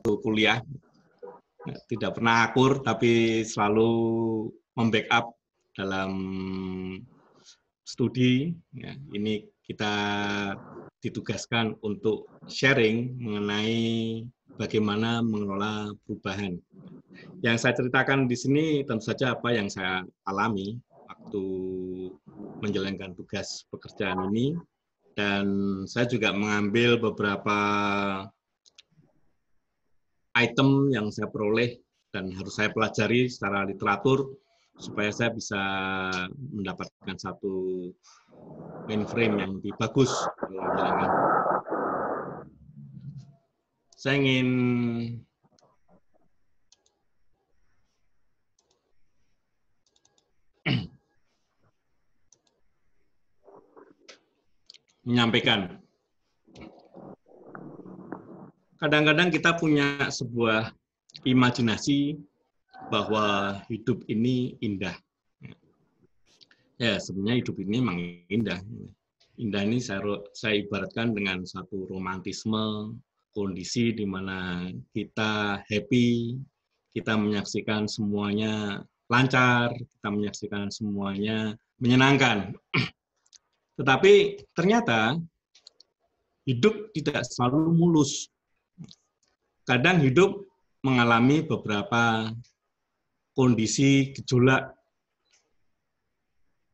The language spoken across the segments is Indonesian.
kuliah, tidak pernah akur, tapi selalu membackup dalam studi. Ya, ini kita ditugaskan untuk sharing mengenai bagaimana mengelola perubahan. Yang saya ceritakan di sini tentu saja apa yang saya alami waktu menjalankan tugas pekerjaan ini, dan saya juga mengambil beberapa item yang saya peroleh dan harus saya pelajari secara literatur supaya saya bisa mendapatkan satu mainframe yang lebih bagus dalam menjalankan. Saya ingin menyampaikan. Kadang-kadang kita punya sebuah imajinasi bahwa hidup ini indah. Ya, sebenarnya hidup ini memang indah. Indah ini saya ibaratkan dengan satu romantisme, kondisi di mana kita happy, kita menyaksikan semuanya lancar, kita menyaksikan semuanya menyenangkan. Tetapi ternyata hidup tidak selalu mulus. Kadang hidup mengalami beberapa kondisi gejolak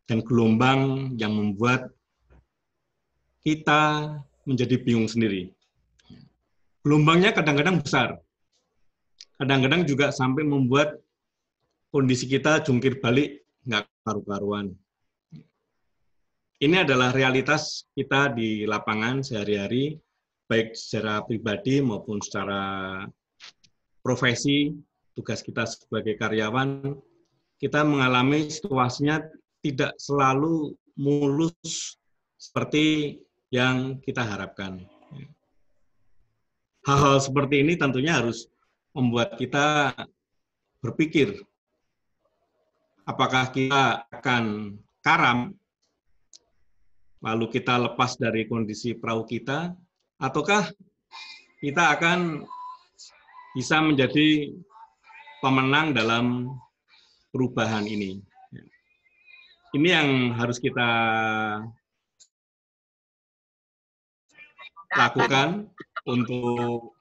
dan gelombang yang membuat kita menjadi bingung sendiri. Gelombangnya kadang-kadang besar, kadang-kadang juga sampai membuat kondisi kita jungkir balik, nggak karu-karuan. Ini adalah realitas kita di lapangan sehari-hari, baik secara pribadi maupun secara profesi, tugas kita sebagai karyawan, kita mengalami situasinya tidak selalu mulus seperti yang kita harapkan. Hal-hal seperti ini tentunya harus membuat kita berpikir, apakah kita akan karam, lalu kita lepas dari kondisi perahu kita, ataukah kita akan bisa menjadi pemenang dalam perubahan ini. Ini yang harus kita lakukan untuk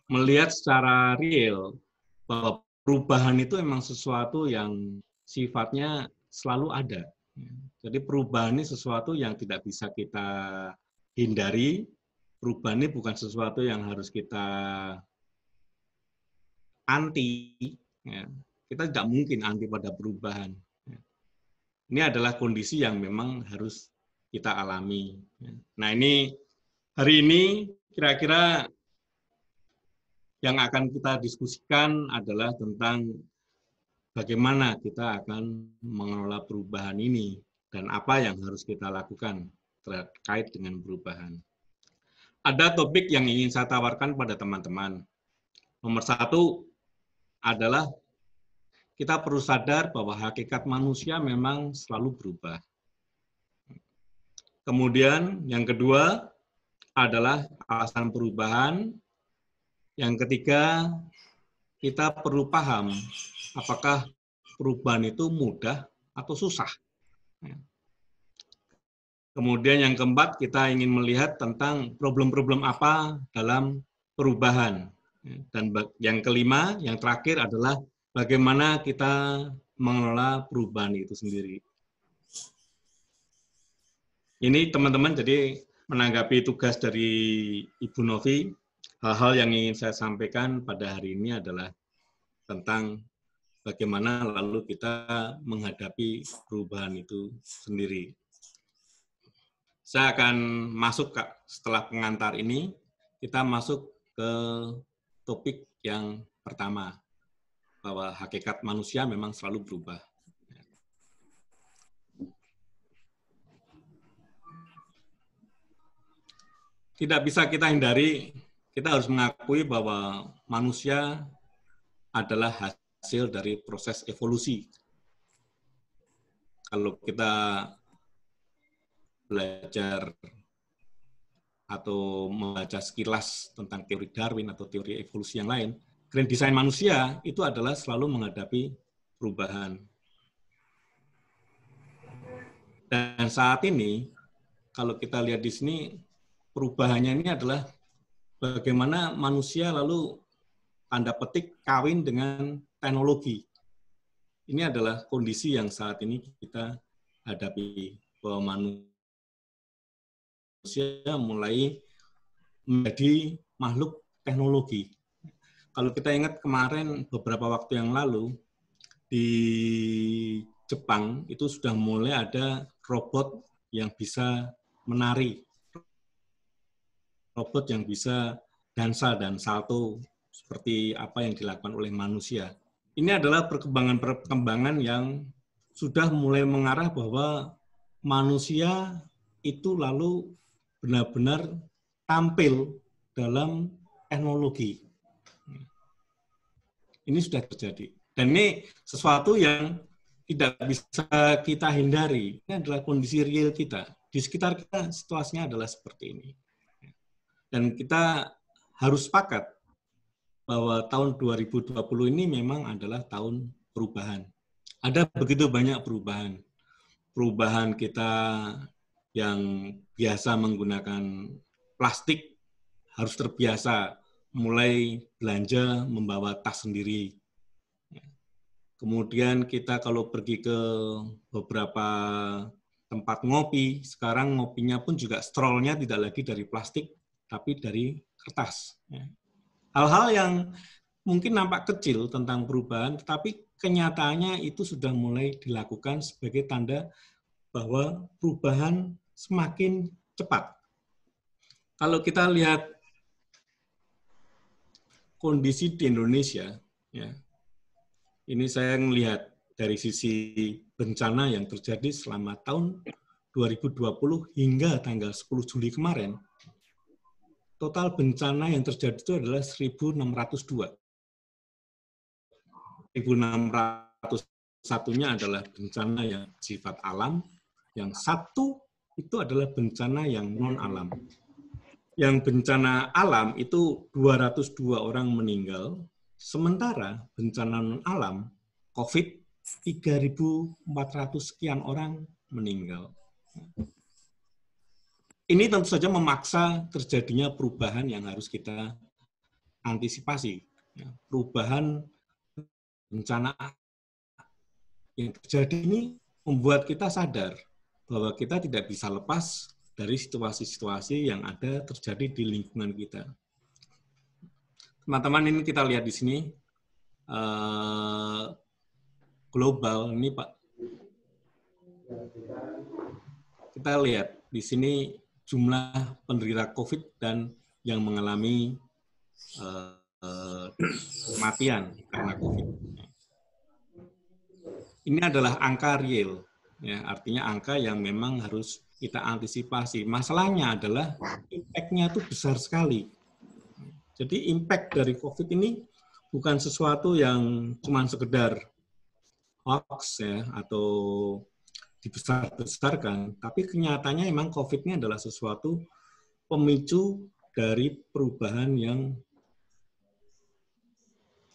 melihat secara real bahwa perubahan itu memang sesuatu yang sifatnya selalu ada. Jadi perubahan ini sesuatu yang tidak bisa kita hindari. Perubahan ini bukan sesuatu yang harus kita anti. Kita tidak mungkin anti pada perubahan. Ini adalah kondisi yang memang harus kita alami. Nah, ini hari ini kira-kira yang akan kita diskusikan adalah tentang bagaimana kita akan mengelola perubahan ini dan apa yang harus kita lakukan terkait dengan perubahan. Ada topik yang ingin saya tawarkan pada teman-teman. Nomor satu adalah kita perlu sadar bahwa hakikat manusia memang selalu berubah. Kemudian yang kedua adalah alasan perubahan. Yang ketiga, kita perlu paham apakah perubahan itu mudah atau susah. Kemudian yang keempat, kita ingin melihat tentang problem-problem apa dalam perubahan. Dan yang kelima, yang terakhir adalah bagaimana kita mengelola perubahan itu sendiri. Ini teman-teman jadi menanggapi tugas dari Ibu Novi, hal-hal yang ingin saya sampaikan pada hari ini adalah tentang bagaimana lalu kita menghadapi perubahan itu sendiri. Saya akan masuk setelah pengantar ini, kita masuk ke topik yang pertama, bahwa hakikat manusia memang selalu berubah. Tidak bisa kita hindari, kita harus mengakui bahwa manusia adalah hasil dari proses evolusi. Kalau kita belajar atau membaca sekilas tentang teori Darwin atau teori evolusi yang lain, grand design manusia itu adalah selalu menghadapi perubahan. Dan saat ini, kalau kita lihat di sini, perubahannya ini adalah bagaimana manusia lalu tanda petik kawin dengan teknologi. Ini adalah kondisi yang saat ini kita hadapi, bahwa manusia mulai menjadi makhluk teknologi. Kalau kita ingat kemarin beberapa waktu yang lalu di Jepang itu sudah mulai ada robot yang bisa menari, robot yang bisa dansa dan salto seperti apa yang dilakukan oleh manusia. Ini adalah perkembangan yang sudah mulai mengarah bahwa manusia itu lalu benar-benar tampil dalam teknologi. Ini sudah terjadi. Dan ini sesuatu yang tidak bisa kita hindari. Ini adalah kondisi real kita. Di sekitar kita situasinya adalah seperti ini. Dan kita harus sepakat bahwa tahun 2020 ini memang adalah tahun perubahan. Ada begitu banyak perubahan. Perubahan kita yang biasa menggunakan plastik harus terbiasa mulai belanja membawa tas sendiri. Kemudian kita kalau pergi ke beberapa tempat ngopi, sekarang ngopinya pun juga strollnya tidak lagi dari plastik, tapi dari kertas. Hal-hal yang mungkin nampak kecil tentang perubahan, tetapi kenyataannya itu sudah mulai dilakukan sebagai tanda bahwa perubahan semakin cepat. Kalau kita lihat kondisi di Indonesia, ya, ini saya melihat dari sisi bencana yang terjadi selama tahun 2020 hingga tanggal 10 Juli kemarin, total bencana yang terjadi itu adalah 1.602. 1.601-nya adalah bencana yang sifat alam, yang satu itu adalah bencana yang non-alam. Yang bencana alam itu 202 orang meninggal, sementara bencana non-alam, COVID, 3.400 sekian orang meninggal. Ini tentu saja memaksa terjadinya perubahan yang harus kita antisipasi. Perubahan bencana yang terjadi ini membuat kita sadar bahwa kita tidak bisa lepas dari situasi-situasi yang ada terjadi di lingkungan kita. Teman-teman, ini kita lihat di sini, global, ini Pak. Kita lihat di sini jumlah penderita COVID dan yang mengalami kematian karena COVID. Ini adalah angka real, ya, artinya angka yang memang harus kita antisipasi. Masalahnya adalah impact-nya itu besar sekali. Jadi impact dari COVID ini bukan sesuatu yang cuma sekedar hoax ya, atau dibesar-besarkan, tapi kenyataannya memang COVID ini adalah sesuatu pemicu dari perubahan yang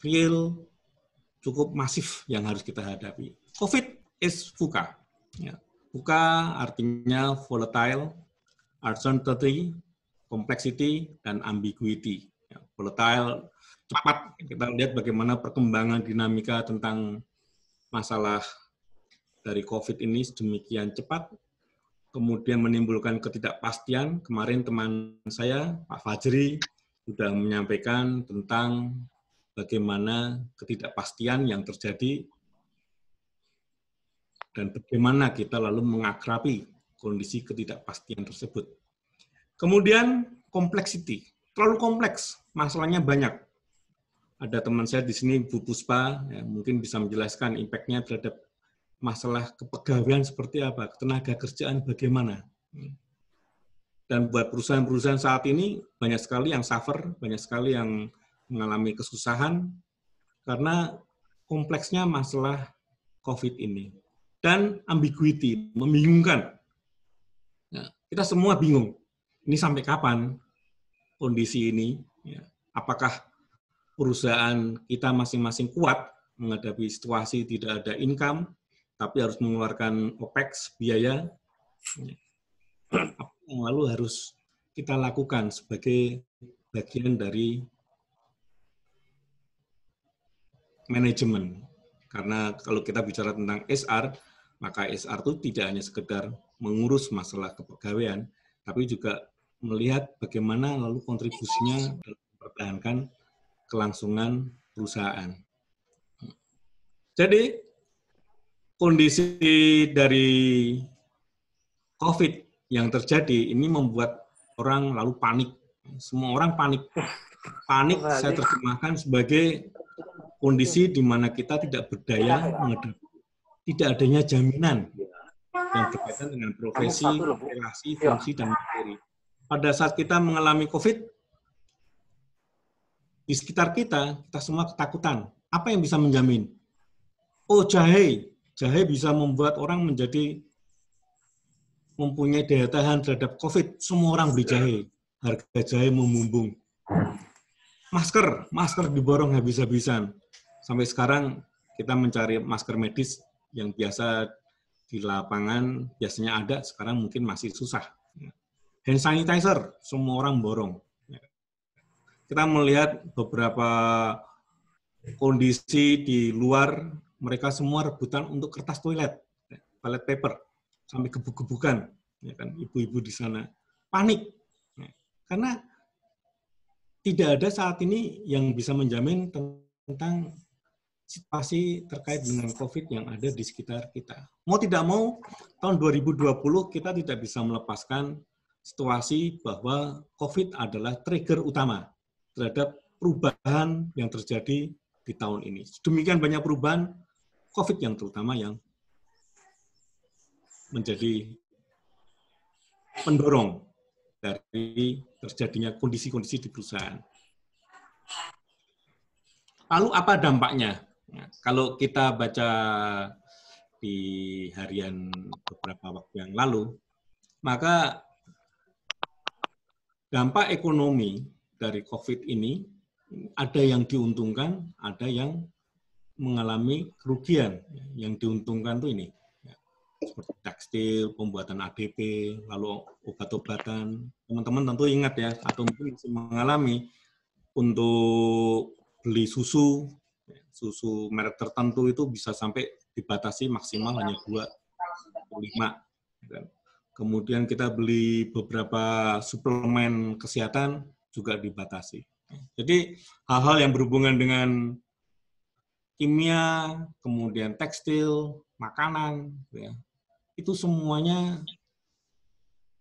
real, cukup masif yang harus kita hadapi. COVID is VUCA. Ya. VUCA artinya volatile, uncertainty, complexity, dan ambiguity. Ya, volatile, cepat, kita lihat bagaimana perkembangan dinamika tentang masalah dari COVID ini sedemikian cepat, kemudian menimbulkan ketidakpastian. Kemarin teman saya, Pak Fajri, sudah menyampaikan tentang bagaimana ketidakpastian yang terjadi dan bagaimana kita lalu mengakrabi kondisi ketidakpastian tersebut. Kemudian complexity, terlalu kompleks, masalahnya banyak. Ada teman saya di sini, Bu Puspa, ya, mungkin bisa menjelaskan impact-nya terhadap masalah kepegawaian seperti apa, tenaga kerjaan bagaimana. Dan buat perusahaan-perusahaan saat ini, banyak sekali yang suffer, banyak sekali yang mengalami kesusahan, karena kompleksnya masalah COVID ini. Dan ambiguity, membingungkan. Ya, kita semua bingung. ini sampai kapan kondisi ini? Ya. Apakah perusahaan kita masing-masing kuat menghadapi situasi tidak ada income, tapi harus mengeluarkan OPEX, biaya? Apa yang lalu harus kita lakukan sebagai bagian dari manajemen? Karena kalau kita bicara tentang SR, maka SR itu tidak hanya sekedar mengurus masalah kepegawaian, tapi juga melihat bagaimana lalu kontribusinya dalam mempertahankan kelangsungan perusahaan. Jadi, kondisi dari COVID yang terjadi ini membuat orang lalu panik. Semua orang panik. Panik saya terjemahkan sebagai kondisi di mana kita tidak berdaya menghadapi tidak adanya jaminan yang berkaitan dengan profesi, relasi, fungsi, dan materi. Pada saat kita mengalami COVID, di sekitar kita semua ketakutan. Apa yang bisa menjamin? Oh, jahe. Jahe bisa membuat orang menjadi mempunyai daya tahan terhadap COVID. Semua orang beli jahe. Harga jahe membumbung. Masker diborong habis-habisan. Sampai sekarang kita mencari masker medis yang biasa di lapangan biasanya ada, sekarang mungkin masih susah. Hand sanitizer, semua orang borong. Kita melihat beberapa kondisi di luar, mereka semua rebutan untuk kertas toilet paper, sampai gebuk-gebukan, ya kan, ibu-ibu di sana panik, karena tidak ada saat ini yang bisa menjamin tentang situasi terkait dengan COVID yang ada di sekitar kita. Mau tidak mau, tahun 2020 kita tidak bisa melepaskan situasi bahwa COVID adalah trigger utama terhadap perubahan yang terjadi di tahun ini. Demikian banyak perubahan, COVID yang terutama yang menjadi pendorong dari terjadinya kondisi-kondisi di perusahaan. Lalu apa dampaknya? Nah, kalau kita baca di harian beberapa waktu yang lalu, maka dampak ekonomi dari COVID ini ada yang diuntungkan, ada yang mengalami kerugian. Yang diuntungkan itu ini, seperti tekstil, pembuatan ADP, lalu obat-obatan. Teman-teman tentu ingat ya, atau mungkin masih mengalami untuk beli susu merek tertentu itu bisa sampai dibatasi maksimal hanya 2,5. Kemudian kita beli beberapa suplemen kesehatan juga dibatasi. Jadi hal-hal yang berhubungan dengan kimia, kemudian tekstil, makanan, ya, itu semuanya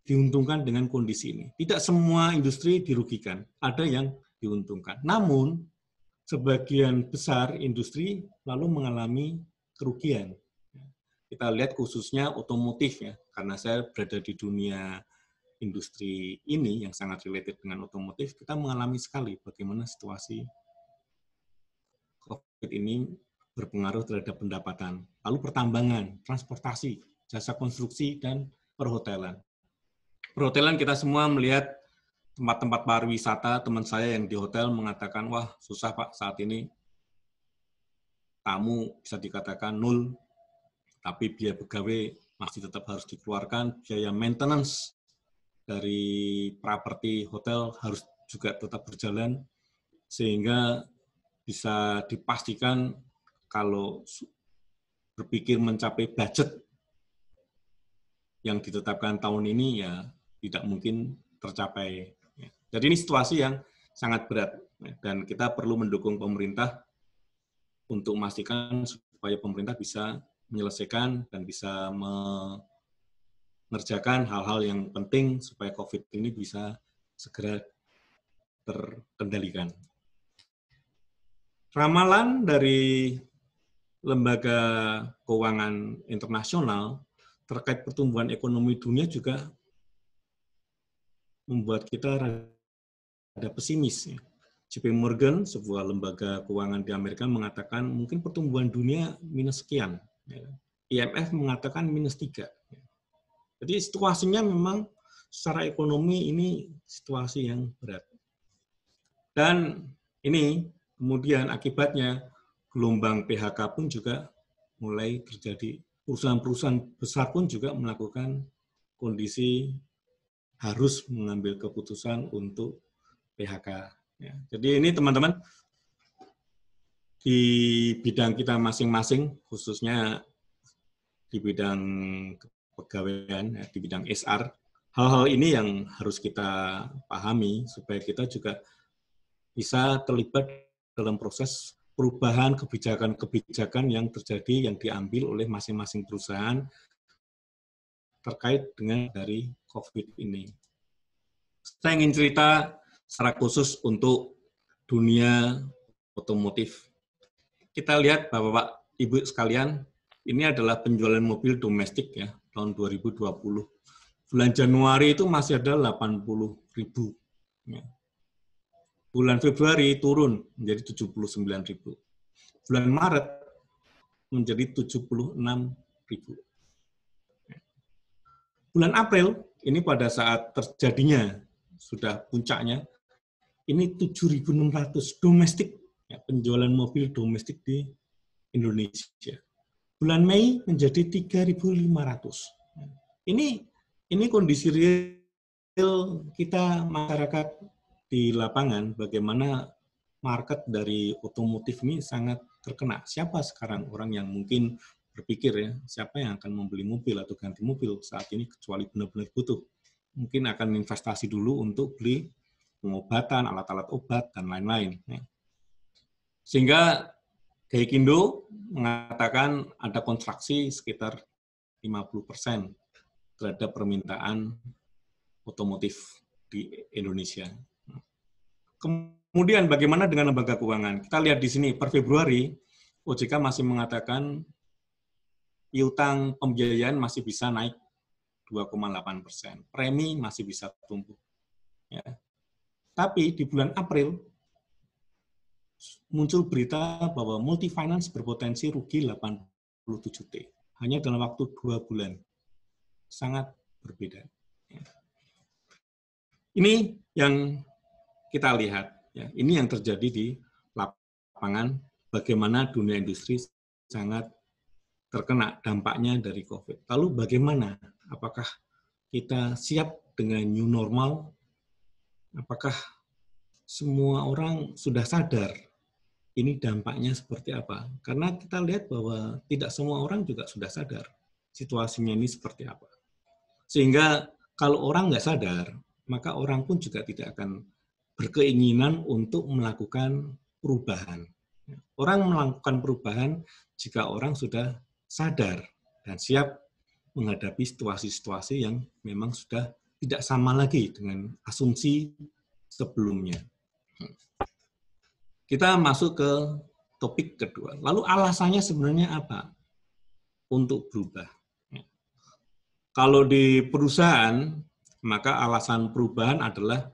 diuntungkan dengan kondisi ini. Tidak semua industri dirugikan, ada yang diuntungkan. Namun, sebagian besar industri lalu mengalami kerugian. Kita lihat khususnya otomotif ya, karena saya berada di dunia industri ini yang sangat related dengan otomotif, kita mengalami sekali bagaimana situasi COVID ini berpengaruh terhadap pendapatan. Lalu pertambangan, transportasi, jasa konstruksi, dan perhotelan. Perhotelan kita semua melihat tempat-tempat pariwisata, teman saya yang di hotel mengatakan, wah susah Pak saat ini, tamu bisa dikatakan nol, tapi biaya pegawai masih tetap harus dikeluarkan, biaya maintenance dari properti hotel harus juga tetap berjalan, sehingga bisa dipastikan kalau berpikir mencapai budget yang ditetapkan tahun ini ya tidak mungkin tercapai. Jadi ini situasi yang sangat berat dan kita perlu mendukung pemerintah untuk memastikan supaya pemerintah bisa menyelesaikan dan bisa mengerjakan hal-hal yang penting supaya COVID ini bisa segera terkendalikan. Ramalan dari lembaga keuangan internasional terkait pertumbuhan ekonomi dunia juga membuat kita ada pesimis. JP Morgan, sebuah lembaga keuangan di Amerika, mengatakan mungkin pertumbuhan dunia minus sekian. IMF mengatakan minus 3. Jadi situasinya memang secara ekonomi ini situasi yang berat. Dan ini kemudian akibatnya gelombang PHK pun juga mulai terjadi. Perusahaan-perusahaan besar pun juga melakukan kondisi harus mengambil keputusan untuk PHK. Ya. Jadi ini teman-teman, di bidang kita masing-masing, khususnya di bidang kepegawaian, ya, di bidang HR, hal-hal ini yang harus kita pahami supaya kita juga bisa terlibat dalam proses perubahan kebijakan-kebijakan yang terjadi, yang diambil oleh masing-masing perusahaan terkait dengan dari COVID ini. Saya ingin cerita secara khusus untuk dunia otomotif. Kita lihat Bapak, Ibu sekalian, ini adalah penjualan mobil domestik ya tahun 2020. Bulan Januari itu masih ada 80.000. Ya. Bulan Februari turun menjadi 79.000. Bulan Maret menjadi 76.000. Bulan April, ini pada saat terjadinya, sudah puncaknya, ini 7.600 domestik, ya, penjualan mobil domestik di Indonesia. Bulan Mei menjadi 3.500. Ini kondisi real kita masyarakat di lapangan, bagaimana market dari otomotif ini sangat terkena. Siapa sekarang orang yang mungkin berpikir ya, siapa yang akan membeli mobil atau ganti mobil saat ini kecuali benar-benar butuh. Mungkin akan investasi dulu untuk beli pengobatan, alat-alat obat, dan lain-lain. Sehingga Gaikindo mengatakan ada kontraksi sekitar 50% terhadap permintaan otomotif di Indonesia. Kemudian bagaimana dengan lembaga keuangan? Kita lihat di sini, per Februari, OJK masih mengatakan piutang pembiayaan masih bisa naik 2,8%. Premi masih bisa tumbuh. Ya. Tapi di bulan April, muncul berita bahwa multi-finance berpotensi rugi 87 T. Hanya dalam waktu 2 bulan. Sangat berbeda. Ini yang kita lihat. Ya, ini yang terjadi di lapangan, bagaimana dunia industri sangat terkena dampaknya dari COVID. Lalu bagaimana? Apakah kita siap dengan new normal? Apakah semua orang sudah sadar ini dampaknya seperti apa? Karena kita lihat bahwa tidak semua orang juga sudah sadar situasinya ini seperti apa. Sehingga kalau orang nggak sadar, maka orang pun juga tidak akan berkeinginan untuk melakukan perubahan. Orang melakukan perubahan jika orang sudah sadar dan siap menghadapi situasi-situasi yang memang sudah tidak sama lagi dengan asumsi sebelumnya. Kita masuk ke topik kedua. Lalu alasannya sebenarnya apa untuk berubah? Kalau di perusahaan, maka alasan perubahan adalah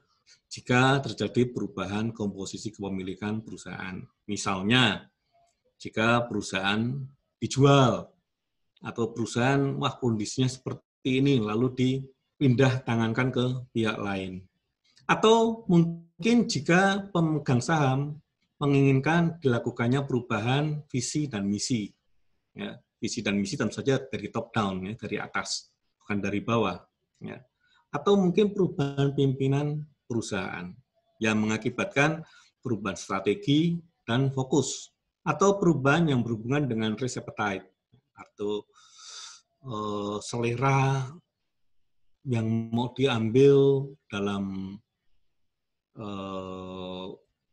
jika terjadi perubahan komposisi kepemilikan perusahaan. Misalnya, jika perusahaan dijual, atau perusahaan, wah kondisinya seperti ini, lalu dipindah tangankan ke pihak lain. Atau mungkin jika pemegang saham menginginkan dilakukannya perubahan visi dan misi. Ya, visi dan misi tentu saja dari top down, ya, dari atas, bukan dari bawah. Ya. Atau mungkin perubahan pimpinan perusahaan yang mengakibatkan perubahan strategi dan fokus, atau perubahan yang berhubungan dengan risk appetite atau selera yang mau diambil dalam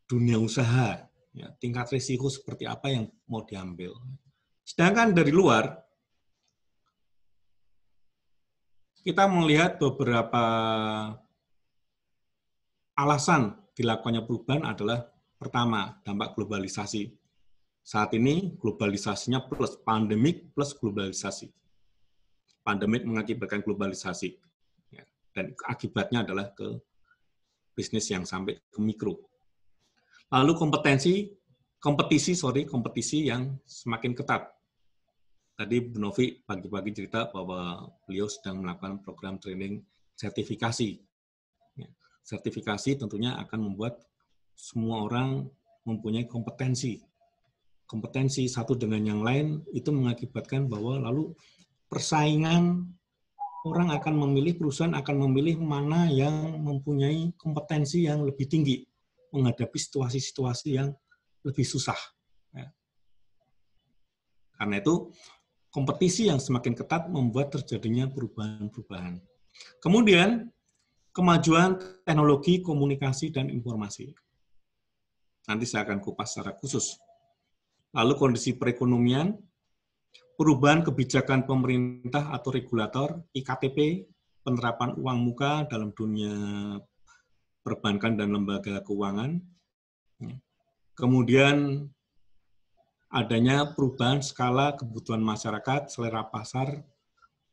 dunia usaha, ya, tingkat risiko seperti apa yang mau diambil. Sedangkan dari luar, kita melihat beberapa alasan dilakukannya perubahan adalah, pertama, dampak globalisasi. Saat ini globalisasinya plus pandemik plus globalisasi. Pandemik mengakibatkan globalisasi, ya, dan akibatnya adalah ke bisnis yang sampai ke mikro. Lalu kompetisi yang semakin ketat. Tadi Bu Novi pagi-pagi cerita bahwa beliau sedang melakukan program training sertifikasi. Sertifikasi tentunya akan membuat semua orang mempunyai kompetensi. Kompetensi satu dengan yang lain itu mengakibatkan bahwa lalu persaingan orang akan memilih, perusahaan akan memilih mana yang mempunyai kompetensi yang lebih tinggi menghadapi situasi-situasi yang lebih susah. Karena itu, kompetisi yang semakin ketat membuat terjadinya perubahan-perubahan. Kemudian, kemajuan teknologi, komunikasi, dan informasi. Nanti saya akan kupas secara khusus. Lalu kondisi perekonomian, perubahan kebijakan pemerintah atau regulator, IKTP, penerapan uang muka dalam dunia perbankan dan lembaga keuangan. Kemudian, adanya perubahan skala kebutuhan masyarakat, selera pasar,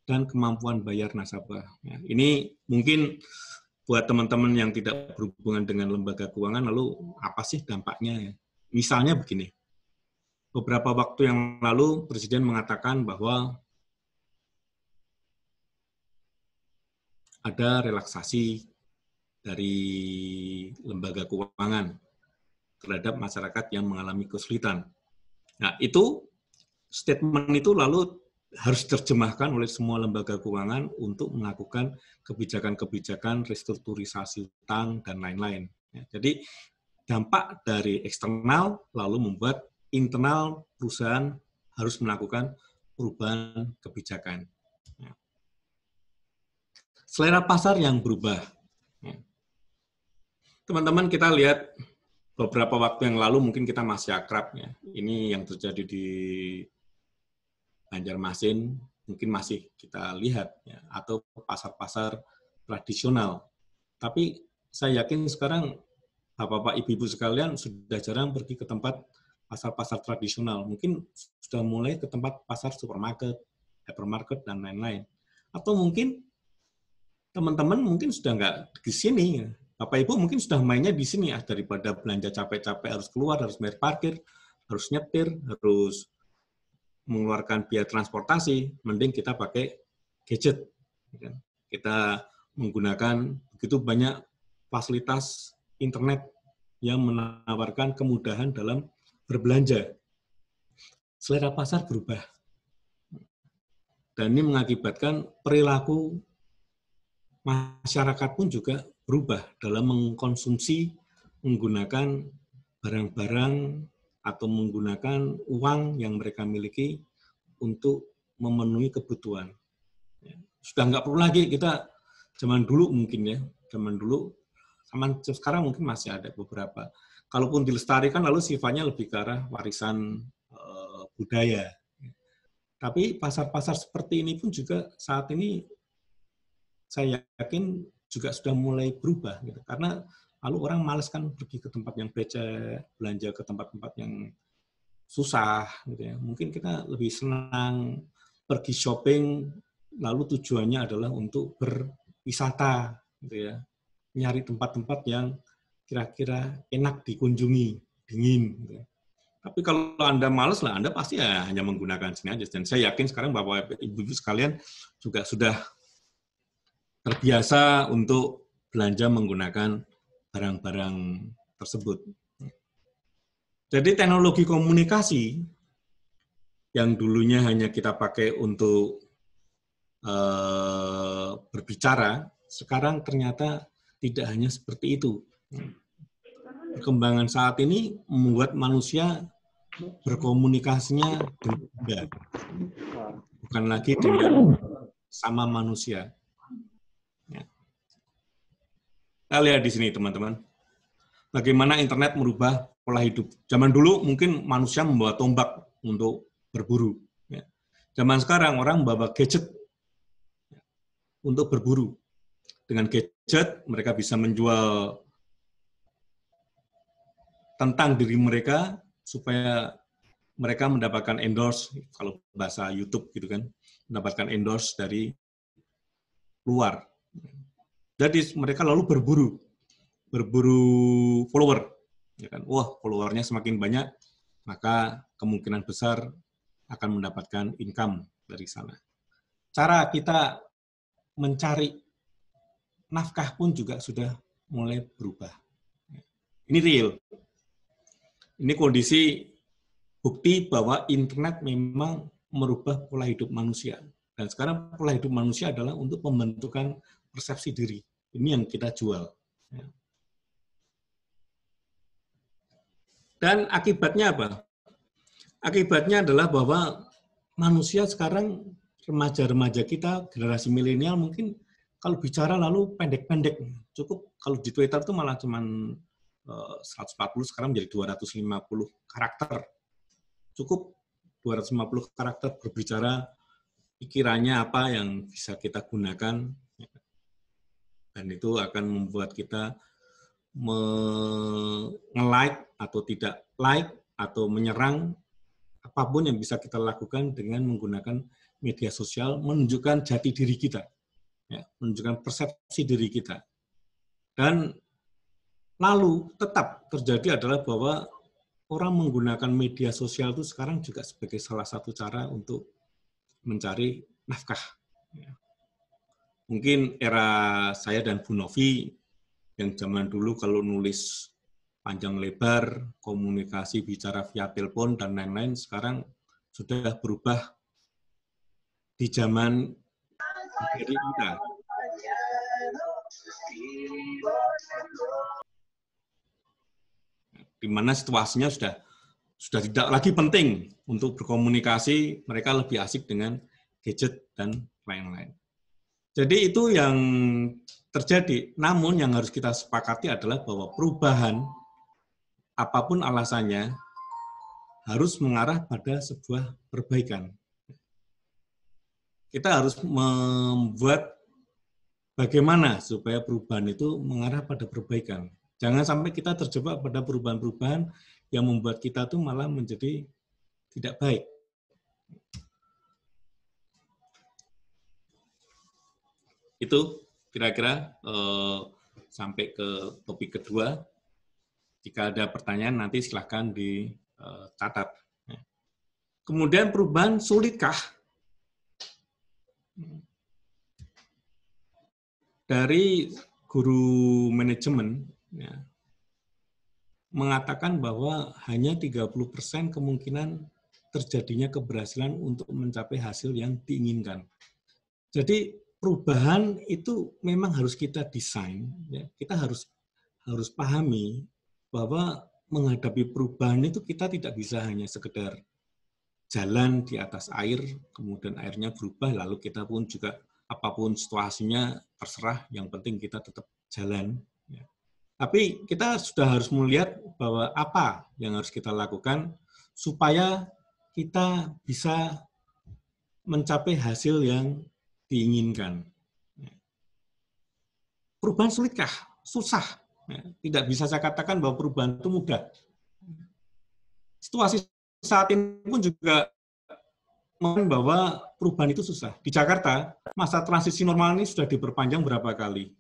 dan kemampuan bayar nasabah. Ini mungkin buat teman-teman yang tidak berhubungan dengan lembaga keuangan, lalu apa sih dampaknya? Misalnya begini, beberapa waktu yang lalu Presiden mengatakan bahwa ada relaksasi dari lembaga keuangan terhadap masyarakat yang mengalami kesulitan. Nah, itu statement itu lalu harus diterjemahkan oleh semua lembaga keuangan untuk melakukan kebijakan-kebijakan restrukturisasi utang dan lain-lain. Jadi dampak dari eksternal lalu membuat internal perusahaan harus melakukan perubahan kebijakan. Selera pasar yang berubah. Teman-teman, kita lihat beberapa waktu yang lalu mungkin kita masih akrab ya. Ini yang terjadi di Banjarmasin mungkin masih kita lihat ya, atau pasar-pasar tradisional. Tapi saya yakin sekarang Bapak-bapak, Ibu-ibu sekalian sudah jarang pergi ke tempat pasar-pasar tradisional. Mungkin sudah mulai ke tempat pasar supermarket, hypermarket dan lain-lain. Atau mungkin teman-teman mungkin sudah nggak di sini. Bapak Ibu mungkin sudah mainnya di sini ya, daripada belanja capek-capek harus keluar, harus bayar parkir, harus nyetir, harus mengeluarkan biaya transportasi, mending kita pakai gadget. Kita menggunakan begitu banyak fasilitas internet yang menawarkan kemudahan dalam berbelanja. Selera pasar berubah. Dan ini mengakibatkan perilaku masyarakat pun juga berubah dalam mengkonsumsi, menggunakan barang-barang atau menggunakan uang yang mereka miliki untuk memenuhi kebutuhan. Sudah nggak perlu lagi kita zaman dulu mungkin ya, zaman dulu, zaman sekarang mungkin masih ada beberapa. Kalaupun dilestarikan lalu sifatnya lebih ke arah warisan budaya. Tapi pasar-pasar seperti ini pun juga saat ini saya yakin juga sudah mulai berubah, gitu. Karena lalu orang malas kan pergi ke tempat yang becek, belanja ke tempat-tempat yang susah, gitu ya. Mungkin kita lebih senang pergi shopping, lalu tujuannya adalah untuk berwisata, gitu ya, nyari tempat-tempat yang kira-kira enak dikunjungi, dingin. Gitu ya. Tapi kalau Anda malas lah, Anda pasti ya hanya menggunakan sini aja. Dan saya yakin sekarang Bapak Ibu sekalian juga sudah terbiasa untuk belanja menggunakan barang-barang tersebut. Jadi teknologi komunikasi yang dulunya hanya kita pakai untuk berbicara, sekarang ternyata tidak hanya seperti itu. Perkembangan saat ini membuat manusia berkomunikasinya dengan benda, bukan lagi dengan sama manusia. Kita lihat di sini, teman-teman. Bagaimana internet merubah pola hidup. Zaman dulu mungkin manusia membawa tombak untuk berburu. Zaman sekarang orang membawa gadget untuk berburu. Dengan gadget, mereka bisa menjual tentang diri mereka supaya mereka mendapatkan endorse, kalau bahasa YouTube gitu kan, mendapatkan endorse dari luar. Jadi mereka lalu berburu follower. Ya kan? Wah, followernya semakin banyak, maka kemungkinan besar akan mendapatkan income dari sana. Cara kita mencari nafkah pun juga sudah mulai berubah. Ini real. Ini kondisi bukti bahwa internet memang merubah pola hidup manusia. Dan sekarang pola hidup manusia adalah untuk pembentukan persepsi diri. Ini yang kita jual. Dan akibatnya apa? Akibatnya adalah bahwa manusia sekarang, remaja-remaja kita, generasi milenial mungkin kalau bicara lalu pendek-pendek. Cukup kalau di Twitter itu malah cuman 140, sekarang menjadi 250 karakter. Cukup 250 karakter berbicara pikirannya apa yang bisa kita gunakan, dan itu akan membuat kita nge-like atau tidak like atau menyerang apapun yang bisa kita lakukan dengan menggunakan media sosial, menunjukkan jati diri kita, ya, menunjukkan persepsi diri kita. Dan lalu tetap terjadi adalah bahwa orang menggunakan media sosial itu sekarang juga sebagai salah satu cara untuk mencari nafkah. Mungkin era saya dan Bu Novi, yang zaman dulu kalau nulis panjang lebar, komunikasi bicara via telepon, dan lain-lain, sekarang sudah berubah di zaman dari kita. Di mana situasinya sudah tidak lagi penting untuk berkomunikasi, mereka lebih asik dengan gadget dan lain-lain. Jadi itu yang terjadi. Namun yang harus kita sepakati adalah bahwa perubahan, apapun alasannya, harus mengarah pada sebuah perbaikan. Kita harus membuat bagaimana supaya perubahan itu mengarah pada perbaikan. Jangan sampai kita terjebak pada perubahan-perubahan yang membuat kita tuh malah menjadi tidak baik. Itu kira-kira sampai ke topik kedua. Jika ada pertanyaan nanti silahkan dicatat. Kemudian perubahan sulitkah? Dari guru manajemen, ya, mengatakan bahwa hanya 30% kemungkinan terjadinya keberhasilan untuk mencapai hasil yang diinginkan. Jadi perubahan itu memang harus kita desain, ya. Kita harus pahami bahwa menghadapi perubahan itu kita tidak bisa hanya sekedar jalan di atas air, kemudian airnya berubah, lalu kita pun juga apapun situasinya terserah, yang penting kita tetap jalan. Ya. Tapi kita sudah harus melihat bahwa apa yang harus kita lakukan supaya kita bisa mencapai hasil yang diinginkan. Perubahan sulitkah? Susah. Tidak bisa saya katakan bahwa perubahan itu mudah. Situasi saat ini pun juga mengatakan bahwa perubahan itu susah. Di Jakarta, masa transisi normal ini sudah diperpanjang berapa kali.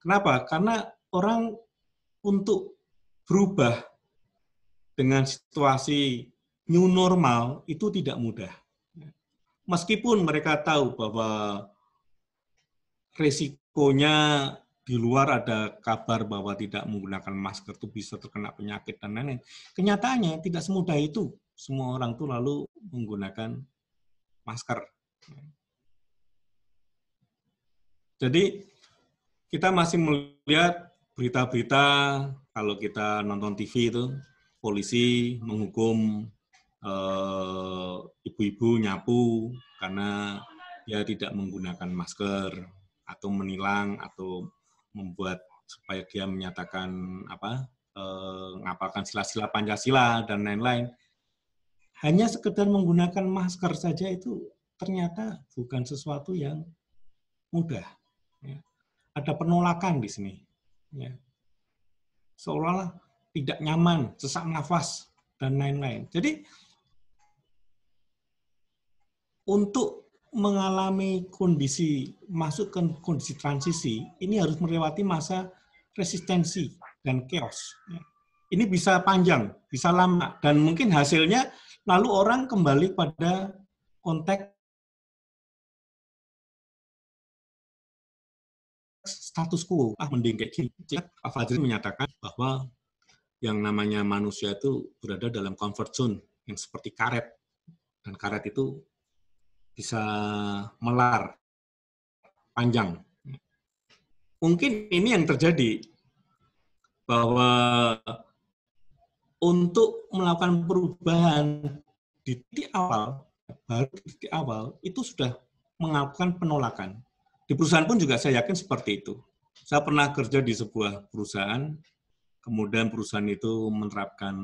Kenapa? Karena orang untuk berubah dengan situasi new normal itu tidak mudah. Meskipun mereka tahu bahwa resikonya di luar ada kabar bahwa tidak menggunakan masker itu bisa terkena penyakit dan lain-lain. Kenyataannya tidak semudah itu. Semua orang tuh lalu menggunakan masker. Jadi kita masih melihat berita-berita, kalau kita nonton TV itu, polisi menghukum ibu-ibu nyapu karena dia tidak menggunakan masker, atau menilang, atau membuat supaya dia menyatakan ngapalkan sila-sila Pancasila dan lain-lain. Hanya sekedar menggunakan masker saja itu ternyata bukan sesuatu yang mudah. Ya. Ada penolakan di sini. Ya. Seolah-olah tidak nyaman, sesak nafas, dan lain-lain. Jadi, untuk mengalami kondisi, masuk ke kondisi transisi, ini harus melewati masa resistensi dan chaos. Ini bisa panjang, bisa lama, dan mungkin hasilnya lalu orang kembali pada konteks status quo. Mending kayak gini. Pak Fajri menyatakan bahwa yang namanya manusia itu berada dalam comfort zone yang seperti karet. Dan karet itu bisa melar panjang. Mungkin ini yang terjadi, bahwa untuk melakukan perubahan di titik awal, baru di titik awal, itu sudah melakukan penolakan. Di perusahaan pun juga saya yakin seperti itu. Saya pernah kerja di sebuah perusahaan, kemudian perusahaan itu menerapkan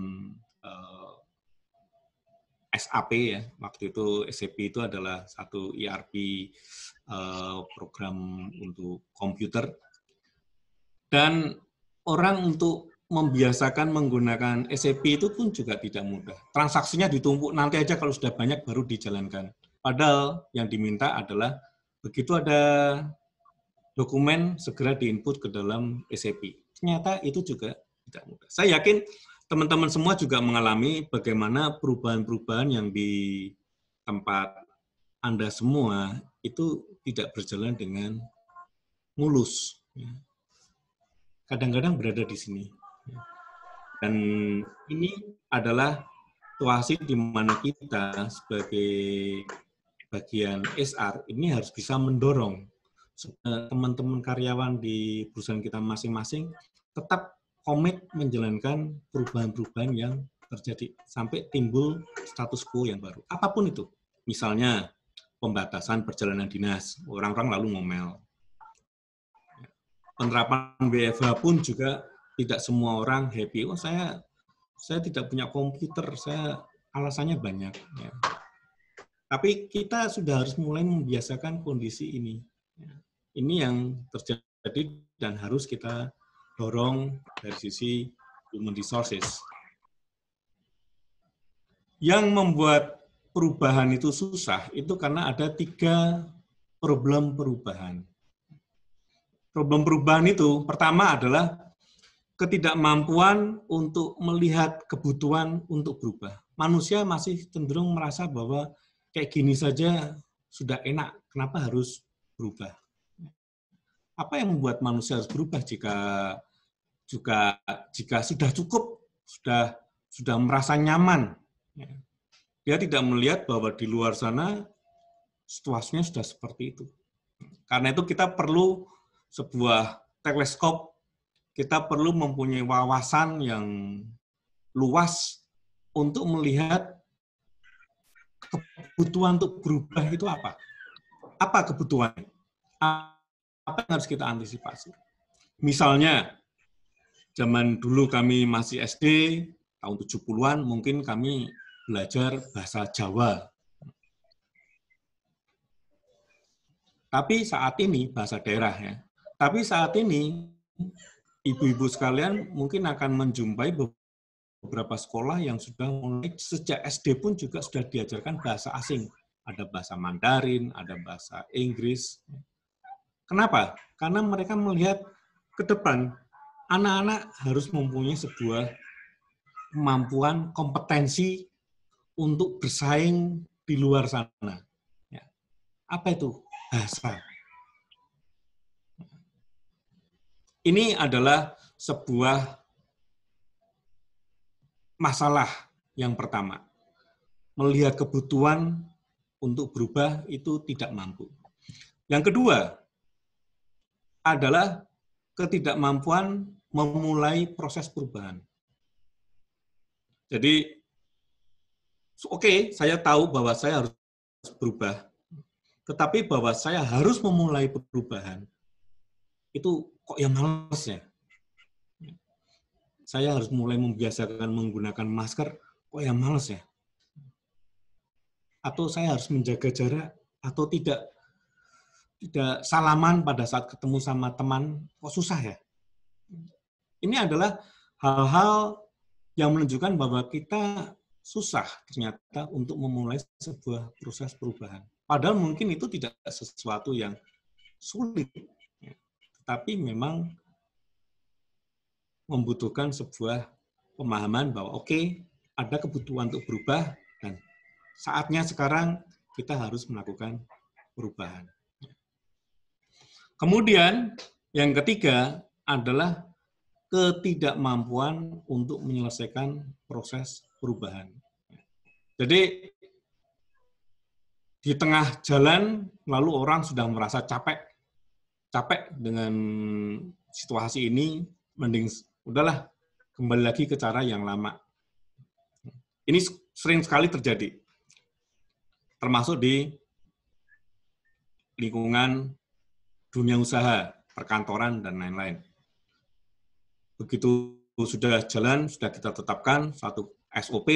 SAP ya, waktu itu SAP itu adalah satu ERP program untuk komputer, dan orang untuk membiasakan menggunakan SAP itu pun juga tidak mudah. Transaksinya ditumpuk, nanti aja kalau sudah banyak baru dijalankan. Padahal yang diminta adalah begitu ada dokumen segera diinput ke dalam SAP. Ternyata itu juga tidak mudah. Saya yakin teman-teman semua juga mengalami bagaimana perubahan-perubahan yang di tempat Anda semua itu tidak berjalan dengan mulus. Kadang-kadang berada di sini. Dan ini adalah situasi di mana kita sebagai bagian HR ini harus bisa mendorong teman-teman karyawan di perusahaan kita masing-masing tetap komit menjalankan perubahan-perubahan yang terjadi sampai timbul status quo yang baru. Apapun itu. Misalnya pembatasan perjalanan dinas, orang-orang lalu ngomel. Penerapan WFH pun juga tidak semua orang happy. Oh, saya tidak punya komputer, alasannya banyak. Ya. Tapi kita sudah harus mulai membiasakan kondisi ini. Ini yang terjadi dan harus kita dorong dari sisi human resources. Yang membuat perubahan itu susah, itu karena ada 3 problem perubahan. Problem perubahan itu, pertama adalah ketidakmampuan untuk melihat kebutuhan untuk berubah. Manusia masih cenderung merasa bahwa kayak gini saja sudah enak, kenapa harus berubah? Apa yang membuat manusia harus berubah jika sudah cukup, sudah merasa nyaman? Dia tidak melihat bahwa di luar sana situasinya sudah seperti itu. Karena itu kita perlu sebuah teleskop, kita perlu mempunyai wawasan yang luas untuk melihat kebutuhan untuk berubah itu apa. Apa kebutuhannya? Apa yang harus kita antisipasi? Misalnya, zaman dulu kami masih SD, tahun 70-an, mungkin kami belajar bahasa Jawa. Tapi saat ini, bahasa daerah ya, tapi saat ini, ibu-ibu sekalian mungkin akan menjumpai beberapa sekolah yang sudah mulai sejak SD pun juga sudah diajarkan bahasa asing. Ada bahasa Mandarin, ada bahasa Inggris. Kenapa? Karena mereka melihat ke depan, anak-anak harus mempunyai sebuah kemampuan, kompetensi untuk bersaing di luar sana. Apa itu? Bahasa. Ini adalah sebuah masalah yang pertama. Melihat kebutuhan untuk berubah itu tidak mampu. Yang kedua adalah ketidakmampuan memulai proses perubahan. Jadi, oke, saya tahu bahwa saya harus berubah, tetapi bahwa saya harus memulai perubahan, itu kok ya males ya. Saya harus mulai membiasakan menggunakan masker, kok ya males ya. Atau saya harus menjaga jarak, atau tidak salaman pada saat ketemu sama teman, kok susah ya. Ini adalah hal-hal yang menunjukkan bahwa kita susah ternyata untuk memulai sebuah proses perubahan. Padahal mungkin itu tidak sesuatu yang sulit, tapi memang membutuhkan sebuah pemahaman bahwa oke, ada kebutuhan untuk berubah dan saatnya sekarang kita harus melakukan perubahan. Kemudian Yang ketiga adalah ketidakmampuan untuk menyelesaikan proses perubahan. Jadi di tengah jalan lalu orang sudah merasa capek dengan situasi ini, mending udahlah kembali lagi ke cara yang lama. Ini sering sekali terjadi, termasuk di lingkungan dunia usaha, perkantoran, dan lain-lain. Begitu sudah jalan, sudah kita tetapkan satu SOP,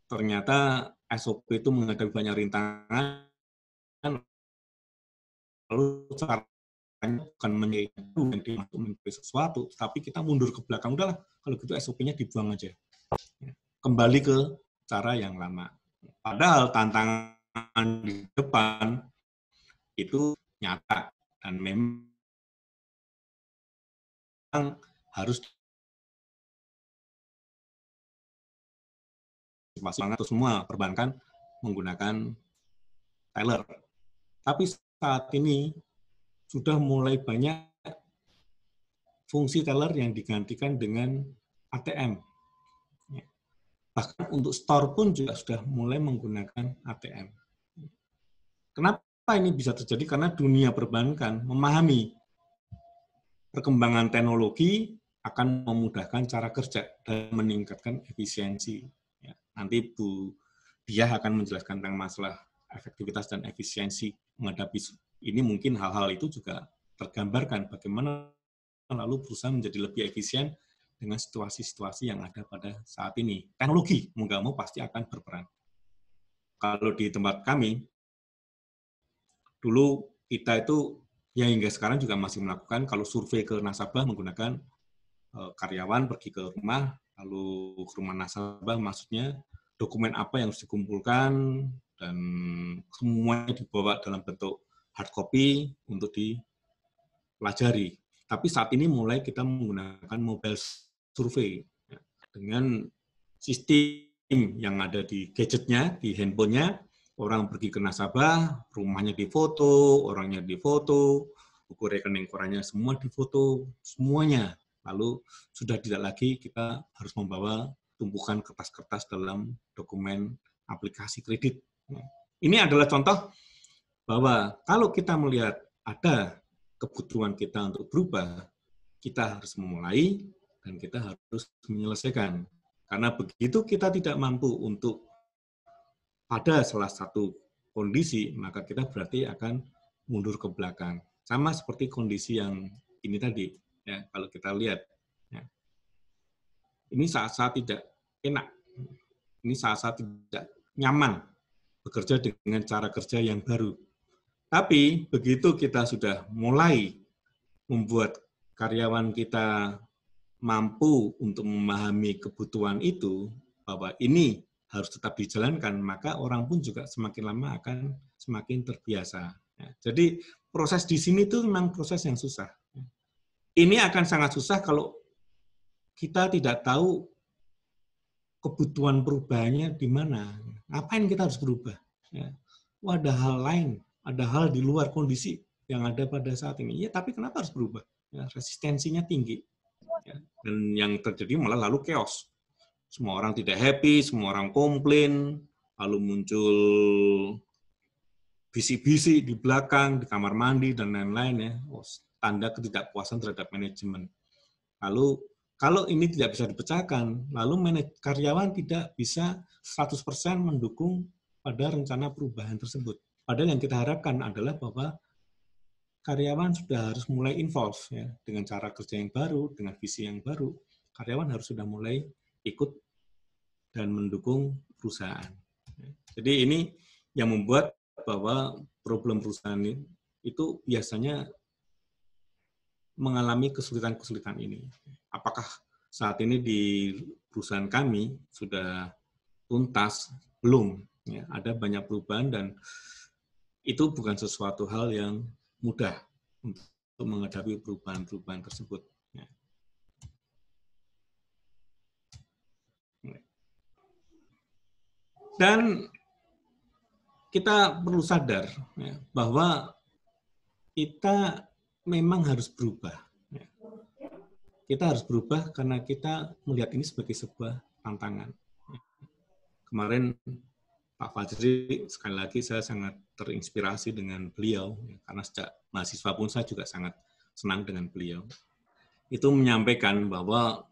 ternyata SOP itu menghadapi banyak rintangan, lalu caranya bukan mencari sesuatu, tapi kita mundur ke belakang, udahlah, kalau gitu SOP-nya dibuang aja. Kembali ke cara yang lama. Padahal tantangan di depan itu nyata, dan memang harus atau semua perbankan menggunakan teller. Tapi saat ini sudah mulai banyak fungsi teller yang digantikan dengan ATM. Bahkan untuk store pun juga sudah mulai menggunakan ATM. Kenapa ini bisa terjadi? Karena dunia perbankan memahami perkembangan teknologi akan memudahkan cara kerja dan meningkatkan efisiensi. Nanti Bu Diah akan menjelaskan tentang masalah efektivitas dan efisiensi menghadapi ini, mungkin hal-hal itu juga tergambarkan bagaimana lalu perusahaan menjadi lebih efisien dengan situasi-situasi yang ada pada saat ini. Teknologi mau nggak mau pasti akan berperan. Kalau di tempat kami, dulu kita itu ya hingga sekarang juga masih melakukan, kalau survei ke nasabah menggunakan karyawan pergi ke rumah, lalu ke rumah nasabah maksudnya dokumen apa yang harus dikumpulkan, dan semuanya dibawa dalam bentuk hard copy untuk dipelajari. Tapi saat ini mulai kita menggunakan mobile survei dengan sistem yang ada di gadgetnya, di handphonenya, orang pergi ke nasabah, rumahnya difoto, orangnya difoto, buku rekening korannya semua difoto, semuanya. Lalu sudah tidak lagi kita harus membawa tumpukan kertas-kertas dalam dokumen aplikasi kredit. Ini adalah contoh bahwa kalau kita melihat ada kebutuhan kita untuk berubah, kita harus memulai dan kita harus menyelesaikan. Karena begitu kita tidak mampu untuk pada salah satu kondisi, maka kita berarti akan mundur ke belakang. Sama seperti kondisi yang ini tadi, ya, kalau kita lihat. Ya. Ini saat-saat tidak enak, ini saat-saat tidak nyaman bekerja dengan cara kerja yang baru. Tapi begitu kita sudah mulai membuat karyawan kita mampu untuk memahami kebutuhan itu, bahwa ini harus tetap dijalankan, maka orang pun juga semakin lama akan semakin terbiasa. Ya, jadi proses di sini itu memang proses yang susah. Ini akan sangat susah kalau kita tidak tahu kebutuhan perubahannya di mana. Ngapain kita harus berubah? Ya. Ada hal lain, ada hal di luar kondisi yang ada pada saat ini. Ya, tapi kenapa harus berubah? Ya, resistensinya tinggi. Ya. Dan yang terjadi malah lalu chaos. Semua orang tidak happy, semua orang komplain, lalu muncul bisik-bisik di belakang, di kamar mandi, dan lain-lain. Ya. Tanda ketidakpuasan terhadap manajemen. Lalu kalau ini tidak bisa dipecahkan, lalu karyawan tidak bisa 100% mendukung pada rencana perubahan tersebut. Padahal yang kita harapkan adalah bahwa karyawan sudah harus mulai involve ya, dengan cara kerja yang baru, dengan visi yang baru. Karyawan harus sudah mulai ikut dan mendukung perusahaan. Jadi ini yang membuat bahwa problem perusahaan itu biasanya mengalami kesulitan-kesulitan ini. Apakah saat ini di perusahaan kami sudah tuntas? Belum. Ya, ada banyak perubahan dan itu bukan sesuatu hal yang mudah untuk menghadapi perubahan-perubahan tersebut. Ya. Dan kita perlu sadar ya, bahwa kita memang harus berubah. kita harus berubah karena kita melihat ini sebagai sebuah tantangan. Kemarin Pak Fajri, sekali lagi saya sangat terinspirasi dengan beliau, karena sejak mahasiswa pun saya juga sangat senang dengan beliau. Itu menyampaikan bahwa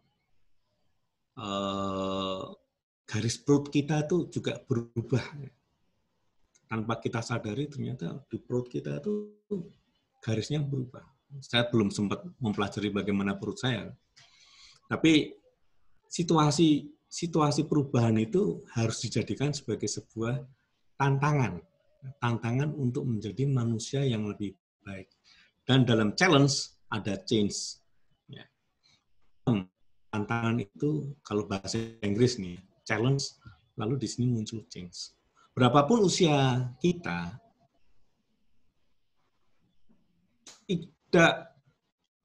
garis perut kita itu juga berubah. Tanpa kita sadari ternyata di perut kita itu garisnya berubah. Saya belum sempat mempelajari bagaimana perut saya. Tapi situasi perubahan itu harus dijadikan sebagai sebuah tantangan. Tantangan untuk menjadi manusia yang lebih baik. Dan dalam challenge ada change. Ya. Tantangan itu kalau bahasa Inggris nih, challenge, lalu di sini muncul change. Berapapun usia kita, tidak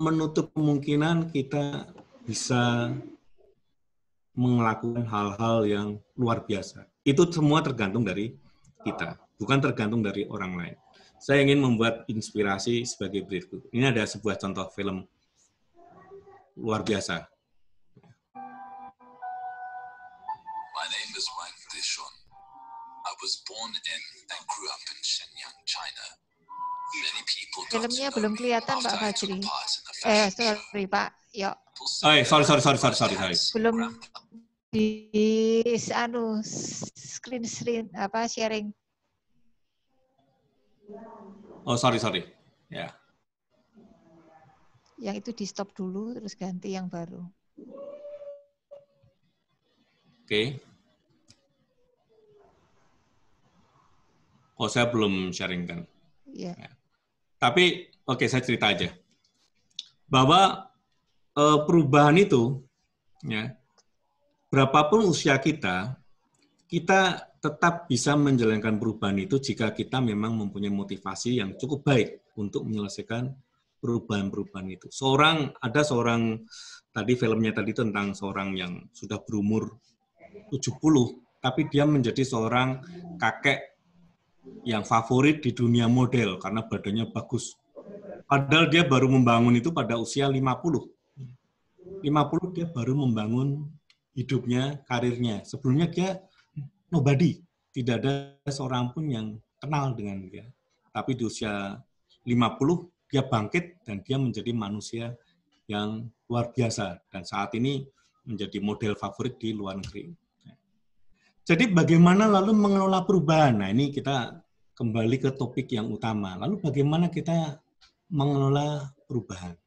menutup kemungkinan kita bisa melakukan hal-hal yang luar biasa. Itu semua tergantung dari kita, bukan tergantung dari orang lain. Saya ingin membuat inspirasi sebagai berikut. Ini ada sebuah contoh film luar biasa. My name is Wang Dishun. I was born in and grew up in Shenyang, China. Many people got Filmnya to know belum me kelihatan after Pak I took Fajri. part in the fashion show. Sorry Pak, yuk. Sorry. Belum di screen sharing. Oh, sorry. Ya. Yang itu di stop dulu terus ganti yang baru. Oke. Oh, saya belum sharing kan. Iya. Ya. Tapi oke, saya cerita aja. Bahwa perubahan itu ya, berapapun usia kita tetap bisa menjalankan perubahan itu jika kita memang mempunyai motivasi yang cukup baik untuk menyelesaikan perubahan-perubahan itu. Ada seorang tadi filmnya tadi tentang seorang yang sudah berumur 70, tapi dia menjadi seorang kakek yang favorit di dunia model karena badannya bagus. Padahal dia baru membangun itu pada usia 50. 50 dia baru membangun hidupnya, karirnya. Sebelumnya dia nobody, tidak ada seorang pun yang kenal dengan dia. Tapi di usia 50 dia bangkit dan dia menjadi manusia yang luar biasa dan saat ini menjadi model favorit di luar negeri. Jadi bagaimana lalu mengelola perubahan? Nah, ini kita kembali ke topik yang utama. Lalu bagaimana kita mengelola perubahan?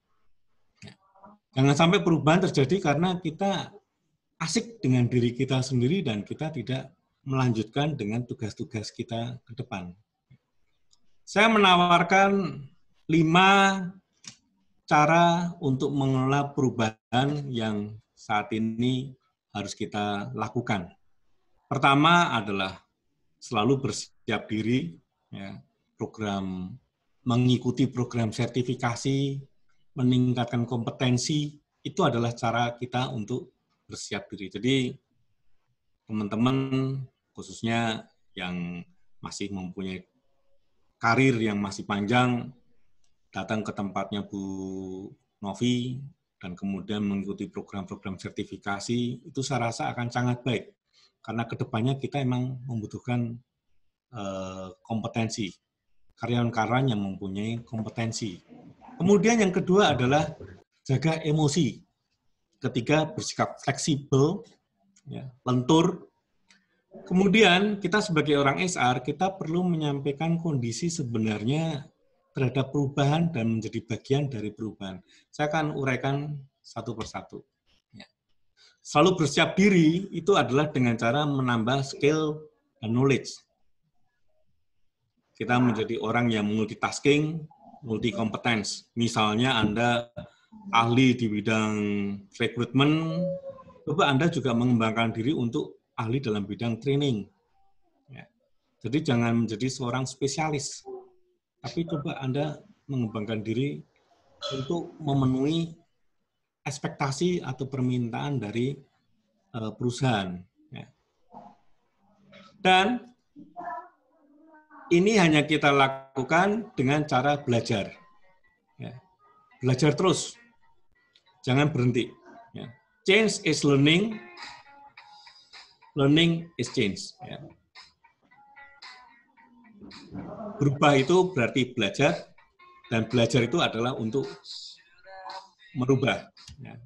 Jangan sampai perubahan terjadi karena kita asik dengan diri kita sendiri dan kita tidak melanjutkan dengan tugas-tugas kita ke depan. Saya menawarkan 5 cara untuk mengelola perubahan yang saat ini harus kita lakukan. Pertama adalah selalu bersiap diri, ya, mengikuti program sertifikasi, meningkatkan kompetensi, itu adalah cara kita untuk bersiap diri. Jadi teman-teman khususnya yang masih mempunyai karir yang masih panjang, datang ke tempatnya Bu Novi, dan kemudian mengikuti program-program sertifikasi, itu saya rasa akan sangat baik. Karena kedepannya kita memang membutuhkan kompetensi, karyawan-karyawan yang mempunyai kompetensi. Kemudian yang kedua adalah jaga emosi. Ketiga, bersikap fleksibel, ya, lentur. Kemudian kita sebagai orang HR, kita perlu menyampaikan kondisi sebenarnya terhadap perubahan dan menjadi bagian dari perubahan. Saya akan uraikan satu persatu. Selalu bersiap diri itu adalah dengan cara menambah skill dan knowledge. Kita menjadi orang yang multitasking, multi competence. Misalnya Anda ahli di bidang rekrutmen, coba Anda juga mengembangkan diri untuk ahli dalam bidang training. Ya. Jadi jangan menjadi seorang spesialis, tapi coba Anda mengembangkan diri untuk memenuhi ekspektasi atau permintaan dari perusahaan. Ya. Dan ini hanya kita lakukan dengan cara belajar. Ya. Belajar terus. Jangan berhenti. Ya. Change is learning, learning is change. Ya. Berubah itu berarti belajar, dan belajar itu adalah untuk merubah. Ya.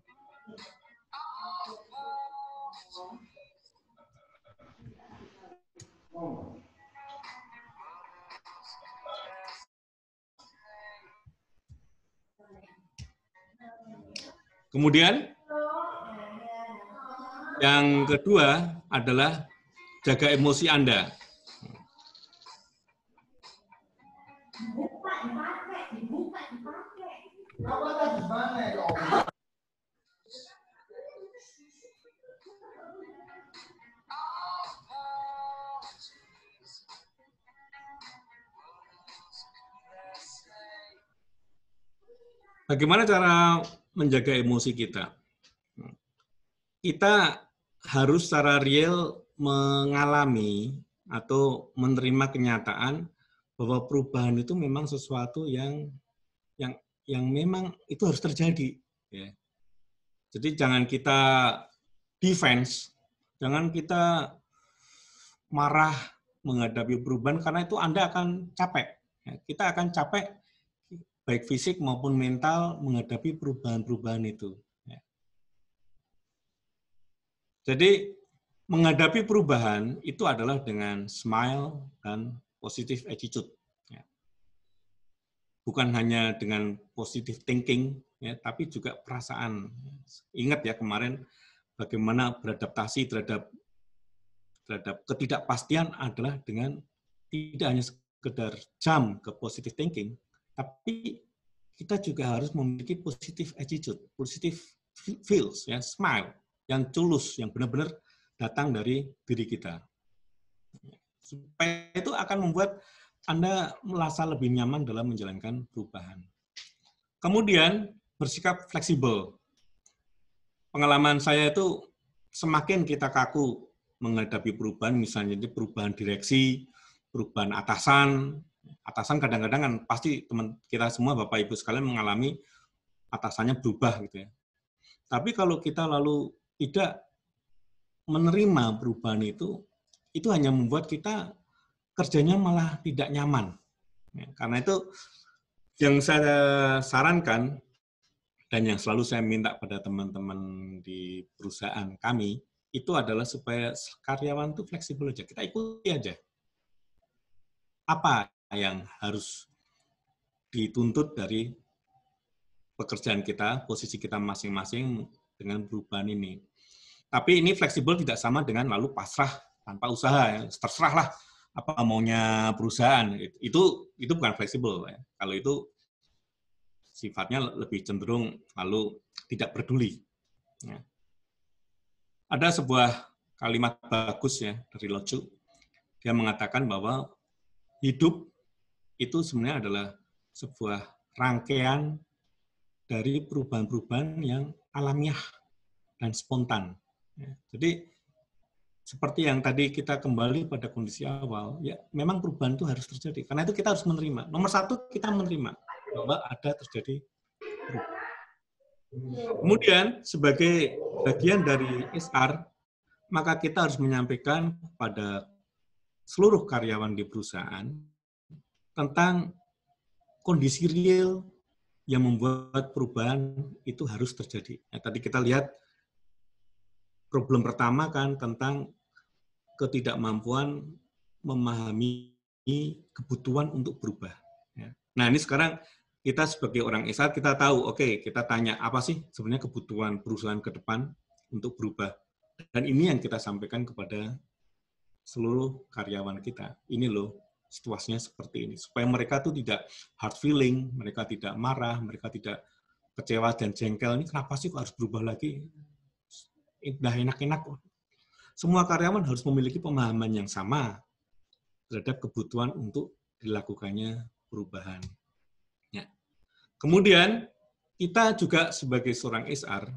Kemudian yang kedua adalah jaga emosi Anda. Bagaimana cara menjaga emosi kita? Kita harus secara real mengalami atau menerima kenyataan bahwa perubahan itu memang sesuatu yang memang itu harus terjadi. Ya. Jadi jangan kita defense, jangan kita marah menghadapi perubahan karena itu Anda akan capek. Ya. Kita akan capek baik fisik maupun mental menghadapi perubahan-perubahan itu. Ya. Jadi menghadapi perubahan itu adalah dengan smile dan positive attitude. Ya. Bukan hanya dengan positive thinking, ya, tapi juga perasaan. Ingat ya kemarin bagaimana beradaptasi terhadap ketidakpastian adalah dengan tidak hanya sekedar jump ke positive thinking, tapi kita juga harus memiliki positive attitude, positive feels, ya, smile, yang tulus, yang benar-benar datang dari diri kita. Supaya itu akan membuat Anda merasa lebih nyaman dalam menjalankan perubahan. Kemudian, bersikap fleksibel. Pengalaman saya itu semakin kita kaku menghadapi perubahan, misalnya perubahan direksi, perubahan atasan kadang-kadang kan pasti teman kita semua Bapak Ibu sekalian mengalami atasannya berubah gitu ya. Tapi kalau kita lalu tidak menerima perubahan itu hanya membuat kita kerjanya malah tidak nyaman. Ya, karena itu yang saya sarankan dan yang selalu saya minta pada teman-teman di perusahaan kami itu adalah supaya karyawan itu fleksibel aja. Kita ikuti aja. Apa yang harus dituntut dari pekerjaan kita, posisi kita masing-masing dengan perubahan ini. Tapi ini fleksibel tidak sama dengan lalu pasrah tanpa usaha, ya. Terserahlah apa maunya perusahaan. Itu bukan fleksibel. Ya. Kalau itu sifatnya lebih cenderung lalu tidak peduli. Ya. Ada sebuah kalimat bagus ya dari Lao Tzu. Dia mengatakan bahwa hidup itu sebenarnya adalah sebuah rangkaian dari perubahan-perubahan yang alamiah dan spontan. Ya, jadi seperti yang tadi kita kembali pada kondisi awal, ya memang perubahan itu harus terjadi. Karena itu kita harus menerima. Nomor satu, kita menerima bahwa ada terjadi perubahan. Kemudian sebagai bagian dari HR, maka kita harus menyampaikan pada seluruh karyawan di perusahaan tentang kondisi real yang membuat perubahan itu harus terjadi. Nah, tadi kita lihat problem pertama kan tentang ketidakmampuan memahami kebutuhan untuk berubah. Nah ini sekarang kita sebagai orang HR kita tahu, oke, kita tanya apa sih sebenarnya kebutuhan perusahaan ke depan untuk berubah. Dan ini yang kita sampaikan kepada seluruh karyawan kita. Ini loh situasinya seperti ini. Supaya mereka tuh tidak hard feeling, mereka tidak marah, mereka tidak kecewa dan jengkel. Ini kenapa sih kok harus berubah lagi? Udah enak-enak. Semua karyawan harus memiliki pemahaman yang sama terhadap kebutuhan untuk dilakukannya perubahan. Ya. Kemudian, kita juga sebagai seorang HR,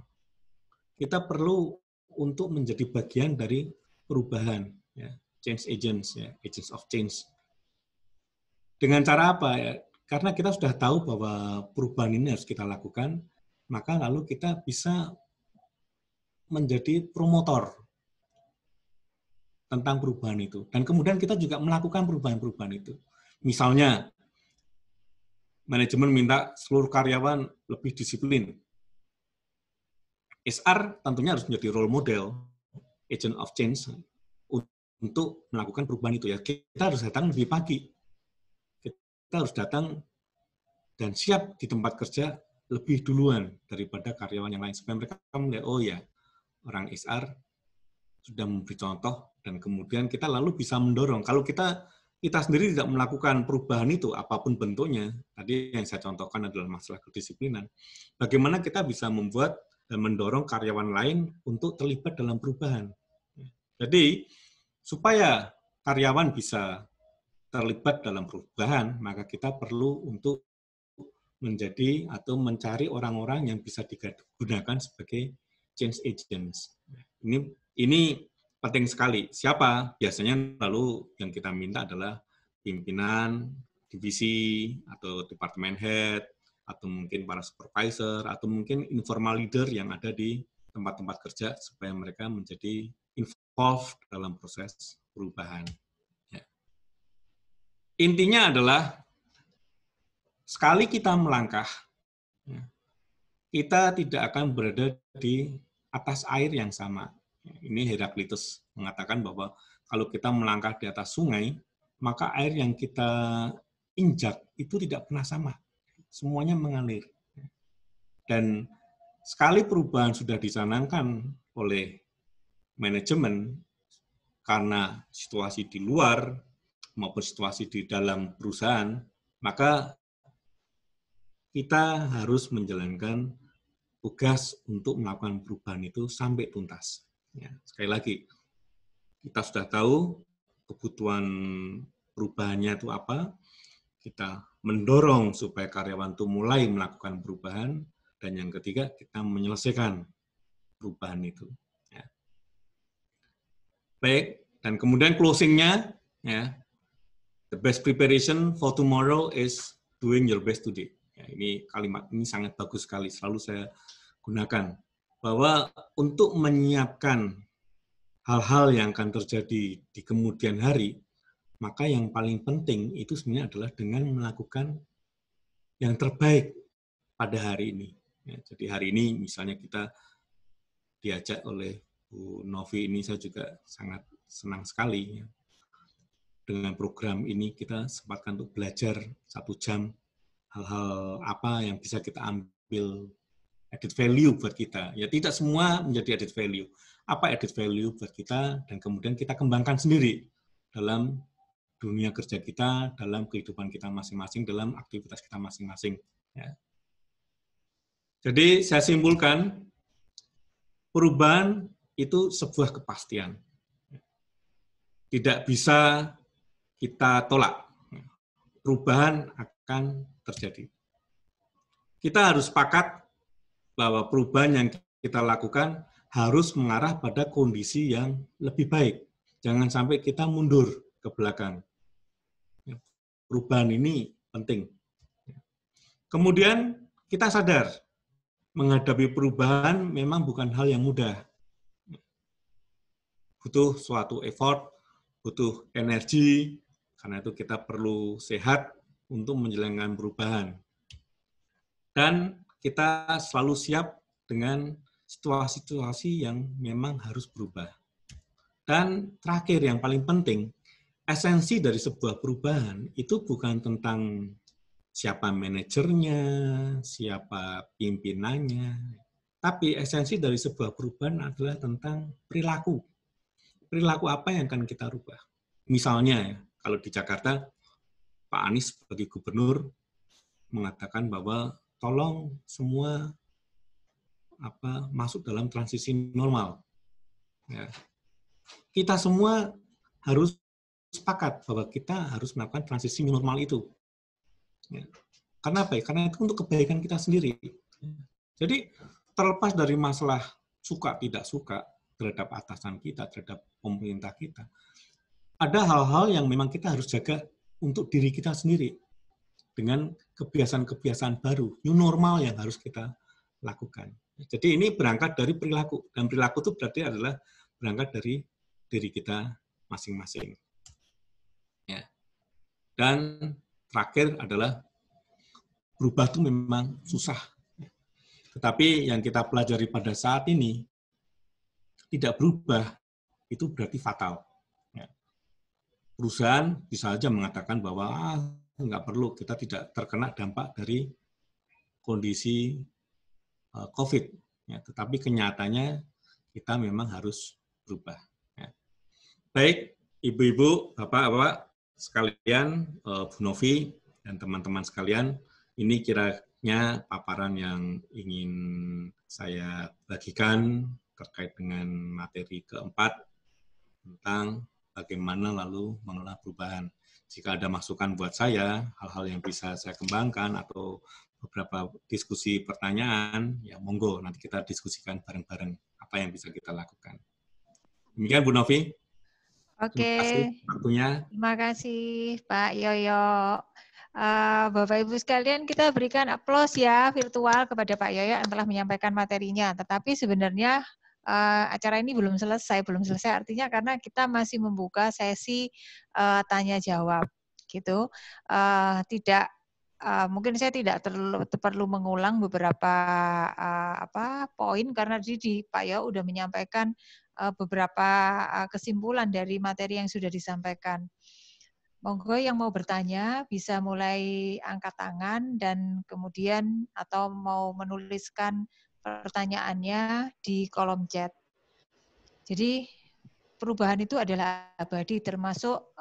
kita perlu untuk menjadi bagian dari perubahan. Ya. Change agents, ya, agents of change. Dengan cara apa? Ya? Karena kita sudah tahu bahwa perubahan ini harus kita lakukan, maka lalu kita bisa menjadi promotor tentang perubahan itu. Dan kemudian kita juga melakukan perubahan-perubahan itu. Misalnya, manajemen minta seluruh karyawan lebih disiplin. HR tentunya harus menjadi role model, agent of change, untuk melakukan perubahan itu. Ya, kita harus datang lebih pagi. Kita harus datang dan siap di tempat kerja lebih duluan daripada karyawan yang lain. Supaya mereka melihat, oh ya, orang HR sudah memberi contoh, dan kemudian kita lalu bisa mendorong. Kalau kita sendiri tidak melakukan perubahan itu, apapun bentuknya, tadi yang saya contohkan adalah masalah kedisiplinan, bagaimana kita bisa membuat dan mendorong karyawan lain untuk terlibat dalam perubahan. Jadi, supaya karyawan bisa terlibat dalam perubahan, maka kita perlu untuk menjadi atau mencari orang-orang yang bisa digunakan sebagai change agents. Ini penting sekali. Siapa? Biasanya lalu yang kita minta adalah pimpinan divisi atau department head, atau mungkin para supervisor, atau mungkin informal leader yang ada di tempat-tempat kerja supaya mereka menjadi involved dalam proses perubahan. Ya. Intinya adalah sekali kita melangkah, kita tidak akan berada di atas air yang sama. Ini Heraklitus mengatakan bahwa kalau kita melangkah di atas sungai, maka air yang kita injak itu tidak pernah sama. Semuanya mengalir. Dan sekali perubahan sudah dicanangkan oleh manajemen, karena situasi di luar maupun situasi di dalam perusahaan, maka kita harus menjalankan tugas untuk melakukan perubahan itu sampai tuntas. Ya, sekali lagi, kita sudah tahu kebutuhan perubahannya itu apa, kita mendorong supaya karyawan itu mulai melakukan perubahan, dan yang ketiga, kita menyelesaikan perubahan itu. Ya. Baik, dan kemudian closing-nya, ya, the best preparation for tomorrow is doing your best today. Ya, ini kalimat ini sangat bagus sekali, selalu saya gunakan. Bahwa untuk menyiapkan hal-hal yang akan terjadi di kemudian hari, maka yang paling penting itu sebenarnya adalah dengan melakukan yang terbaik pada hari ini. Ya, jadi hari ini misalnya kita diajak oleh Bu Novi ini, saya juga sangat senang sekali. Ya. Dengan program ini kita sempatkan untuk belajar 1 jam hal-hal apa yang bisa kita ambil added value buat kita. Ya, tidak semua menjadi added value. Apa added value buat kita, dan kemudian kita kembangkan sendiri dalam dunia kerja kita, dalam kehidupan kita masing-masing, dalam aktivitas kita masing-masing. Ya. Jadi saya simpulkan, perubahan itu sebuah kepastian. Tidak bisa kita tolak. Perubahan akan terjadi. Kita harus sepakat bahwa perubahan yang kita lakukan harus mengarah pada kondisi yang lebih baik. Jangan sampai kita mundur ke belakang. Perubahan ini penting. Kemudian kita sadar, menghadapi perubahan memang bukan hal yang mudah. Butuh suatu effort, butuh energi, karena itu kita perlu sehat untuk menjalankan perubahan. Dan kita selalu siap dengan situasi-situasi yang memang harus berubah. Dan terakhir, yang paling penting, esensi dari sebuah perubahan itu bukan tentang siapa manajernya, siapa pimpinannya, tapi esensi dari sebuah perubahan adalah tentang perilaku. Perilaku apa yang akan kita rubah? Misalnya, kalau di Jakarta, Pak Anies sebagai gubernur mengatakan bahwa tolong semua masuk dalam transisi normal. Ya. Kita semua harus sepakat bahwa kita harus melakukan transisi normal itu. Ya. Karena apa? Karena itu untuk kebaikan kita sendiri. Jadi terlepas dari masalah suka tidak suka terhadap atasan kita, terhadap pemerintah kita, ada hal-hal yang memang kita harus jaga untuk diri kita sendiri dengan kebiasaan-kebiasaan baru, new normal yang harus kita lakukan. Jadi ini berangkat dari perilaku, dan perilaku itu berarti adalah berangkat dari diri kita masing-masing. Ya. Dan terakhir adalah berubah itu memang susah. Tetapi yang kita pelajari pada saat ini, tidak berubah, itu berarti fatal. Ya. Perusahaan bisa saja mengatakan bahwa nggak perlu, kita tidak terkena dampak dari kondisi COVID. Ya. Tetapi kenyataannya kita memang harus berubah. Ya. Baik, Ibu-ibu, Bapak-bapak sekalian, Bu Novi, dan teman-teman sekalian, ini kiranya paparan yang ingin saya bagikan terkait dengan materi keempat tentang bagaimana lalu mengelola perubahan. Jika ada masukan buat saya, hal-hal yang bisa saya kembangkan atau beberapa diskusi pertanyaan, ya monggo nanti kita diskusikan bareng-bareng apa yang bisa kita lakukan. Demikian Bu Novi. Oke, Terima kasih waktunya. terima kasih Pak Yoyo. Bapak Ibu sekalian, kita berikan aplaus ya virtual kepada Pak Yoyo yang telah menyampaikan materinya. Tetapi sebenarnya acara ini belum selesai artinya karena kita masih membuka sesi tanya jawab gitu. Tidak mungkin saya tidak perlu mengulang beberapa poin karena di Pak Yoyo sudah menyampaikan beberapa kesimpulan dari materi yang sudah disampaikan. Monggo yang mau bertanya bisa mulai angkat tangan dan kemudian atau mau menuliskan pertanyaannya di kolom chat. Jadi perubahan itu adalah abadi termasuk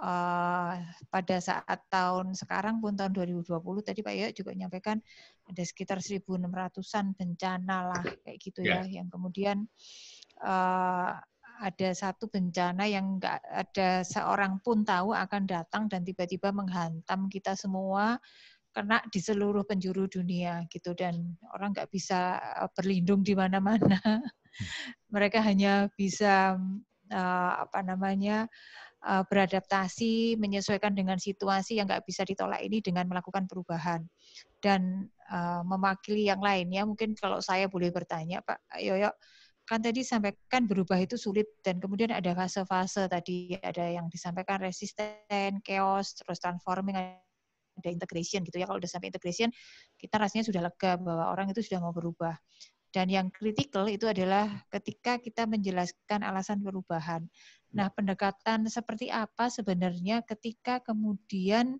pada saat tahun sekarang pun tahun 2020 tadi Pak Yoyo juga menyampaikan ada sekitar 1.600-an bencana lah kayak gitu ya yang kemudian ada satu bencana yang nggak ada seorang pun tahu akan datang dan tiba-tiba menghantam kita semua kena di seluruh penjuru dunia gitu dan orang nggak bisa berlindung di mana-mana. Mereka hanya bisa beradaptasi, menyesuaikan dengan situasi yang nggak bisa ditolak ini dengan melakukan perubahan dan mewakili yang lainnya. Mungkin kalau saya boleh bertanya, Pak Yoyo, kan tadi sampaikan berubah itu sulit dan kemudian ada fase-fase tadi, ada yang disampaikan resisten, chaos, terus transforming, ada integration gitu ya. Kalau udah sampai integration, kita rasanya sudah lega bahwa orang itu sudah mau berubah. Dan yang kritikal itu adalah ketika kita menjelaskan alasan perubahan. Nah, pendekatan seperti apa sebenarnya ketika kemudian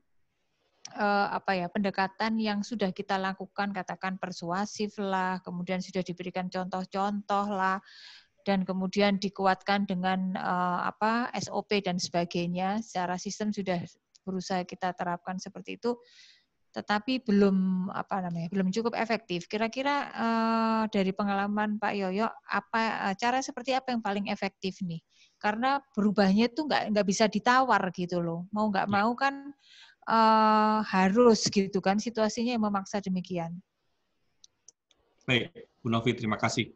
pendekatan yang sudah kita lakukan, katakan persuasif lah, kemudian sudah diberikan contoh-contoh lah, dan kemudian dikuatkan dengan SOP dan sebagainya, secara sistem sudah berusaha kita terapkan seperti itu, tetapi belum belum cukup efektif. Kira-kira dari pengalaman Pak Yoyo, cara seperti apa yang paling efektif nih? Karena berubahnya itu nggak bisa ditawar gitu loh, mau nggak mau kan harus gitu kan, situasinya yang memaksa demikian. Baik, Bu Novi, terima kasih.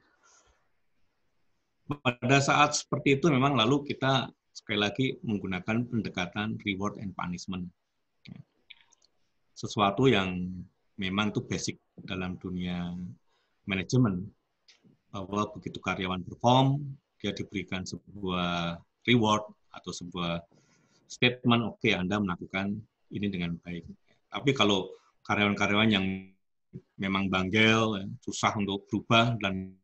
Pada saat seperti itu memang lalu kita sekali lagi menggunakan pendekatan reward and punishment. Sesuatu yang memang itu basic dalam dunia manajemen, bahwa begitu karyawan perform, dia diberikan sebuah reward atau sebuah statement, oke, Anda melakukan ini dengan baik. Tapi kalau karyawan-karyawan yang memang banggel, susah untuk berubah dan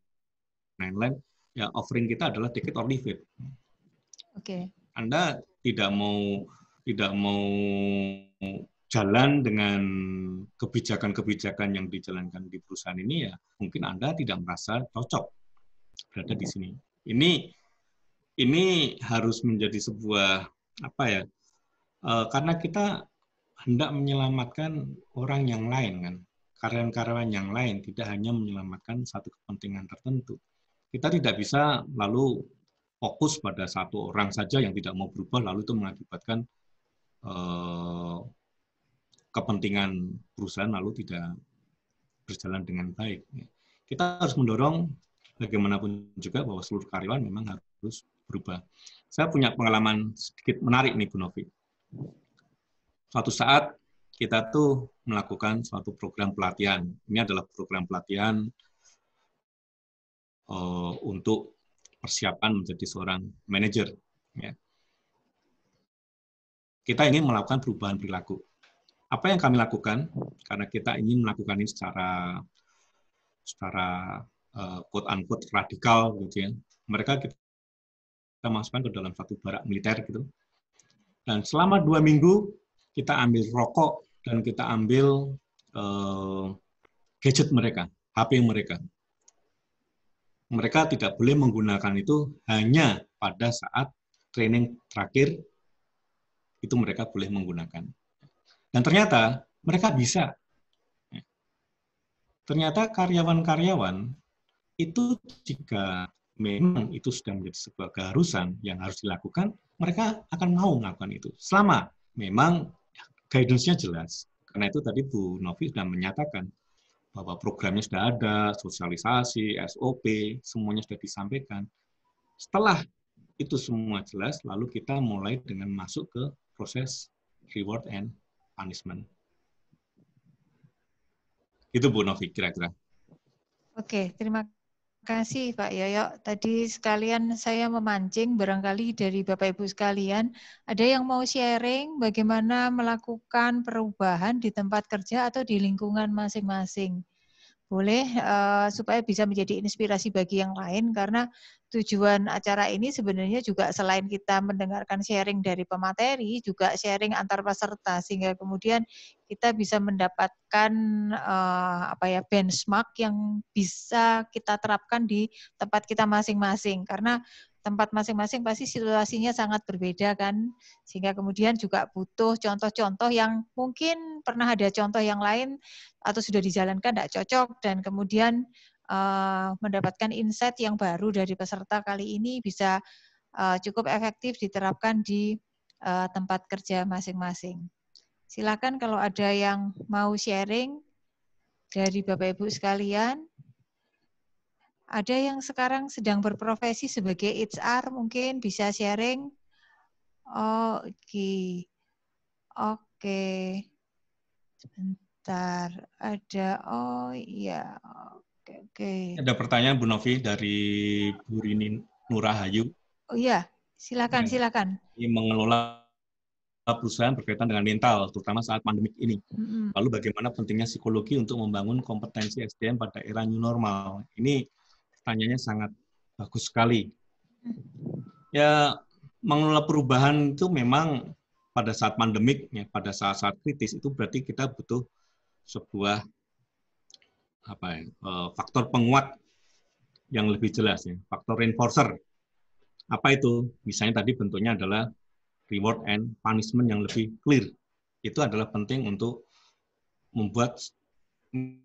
lain-lain, ya offering kita adalah take it or leave it. Oke. Anda tidak mau jalan dengan kebijakan-kebijakan yang dijalankan di perusahaan ini, ya mungkin Anda tidak merasa cocok berada di sini. Ini harus menjadi sebuah karena kita hendak menyelamatkan orang yang lain kan, karyawan-karyawan yang lain, tidak hanya menyelamatkan satu kepentingan tertentu. Kita tidak bisa lalu fokus pada satu orang saja yang tidak mau berubah, lalu itu mengakibatkan kepentingan perusahaan lalu tidak berjalan dengan baik. Kita harus mendorong bagaimanapun juga bahwa seluruh karyawan memang harus berubah. Saya punya pengalaman sedikit menarik nih, Bu Novi. Suatu saat kita tuh melakukan suatu program pelatihan. Ini adalah program pelatihan untuk persiapan menjadi seorang manajer. Ya. Kita ingin melakukan perubahan perilaku. Apa yang kami lakukan? Karena kita ingin melakukan ini secara quote unquote radikal, gitu ya. Mereka kita masukkan ke dalam satu barak militer, gitu. Dan selama 2 minggu kita ambil rokok dan kita ambil gadget mereka, HP mereka. Mereka tidak boleh menggunakan itu hanya pada saat training terakhir, itu mereka boleh menggunakan. Dan ternyata mereka bisa. Ternyata karyawan-karyawan itu jika memang itu sudah menjadi sebuah keharusan yang harus dilakukan, mereka akan mau melakukan itu. Selama memang guidance-nya jelas. Karena itu tadi Bu Novi sudah menyatakan bahwa programnya sudah ada, sosialisasi, SOP, semuanya sudah disampaikan. Setelah itu semua jelas, lalu kita mulai dengan masuk ke proses reward and punishment. Itu Bu Novi kira-kira. Oke, terima kasih Pak Yoyo. Tadi sekalian saya memancing barangkali dari Bapak Ibu sekalian, ada yang mau sharing bagaimana melakukan perubahan di tempat kerja atau di lingkungan masing-masing. Boleh supaya bisa menjadi inspirasi bagi yang lain, karena tujuan acara ini sebenarnya juga selain kita mendengarkan sharing dari pemateri, juga sharing antar peserta, sehingga kemudian kita bisa mendapatkan benchmark yang bisa kita terapkan di tempat kita masing-masing, karena tempat masing-masing pasti situasinya sangat berbeda kan, sehingga kemudian juga butuh contoh-contoh yang mungkin pernah ada contoh yang lain atau sudah dijalankan tidak cocok, dan kemudian mendapatkan insight yang baru dari peserta kali ini bisa cukup efektif diterapkan di tempat kerja masing-masing. Silakan kalau ada yang mau sharing dari Bapak Ibu sekalian. Ada yang sekarang sedang berprofesi sebagai HR, mungkin bisa sharing. Oke. Sebentar, ada, oke. Ada pertanyaan Bu Novi dari Bu Rini Nurahayu. Oh iya, silakan. Ini mengelola perusahaan berkaitan dengan mental, terutama saat pandemik ini. Lalu bagaimana pentingnya psikologi untuk membangun kompetensi SDM pada era new normal? Ini pertanyaannya sangat bagus sekali. Ya, mengelola perubahan itu memang pada saat pandemik, ya, pada saat-saat kritis itu berarti kita butuh sebuah faktor penguat yang lebih jelas, ya, faktor reinforcer. Apa itu? Misalnya tadi bentuknya adalah reward and punishment yang lebih clear. Itu adalah penting untuk membuat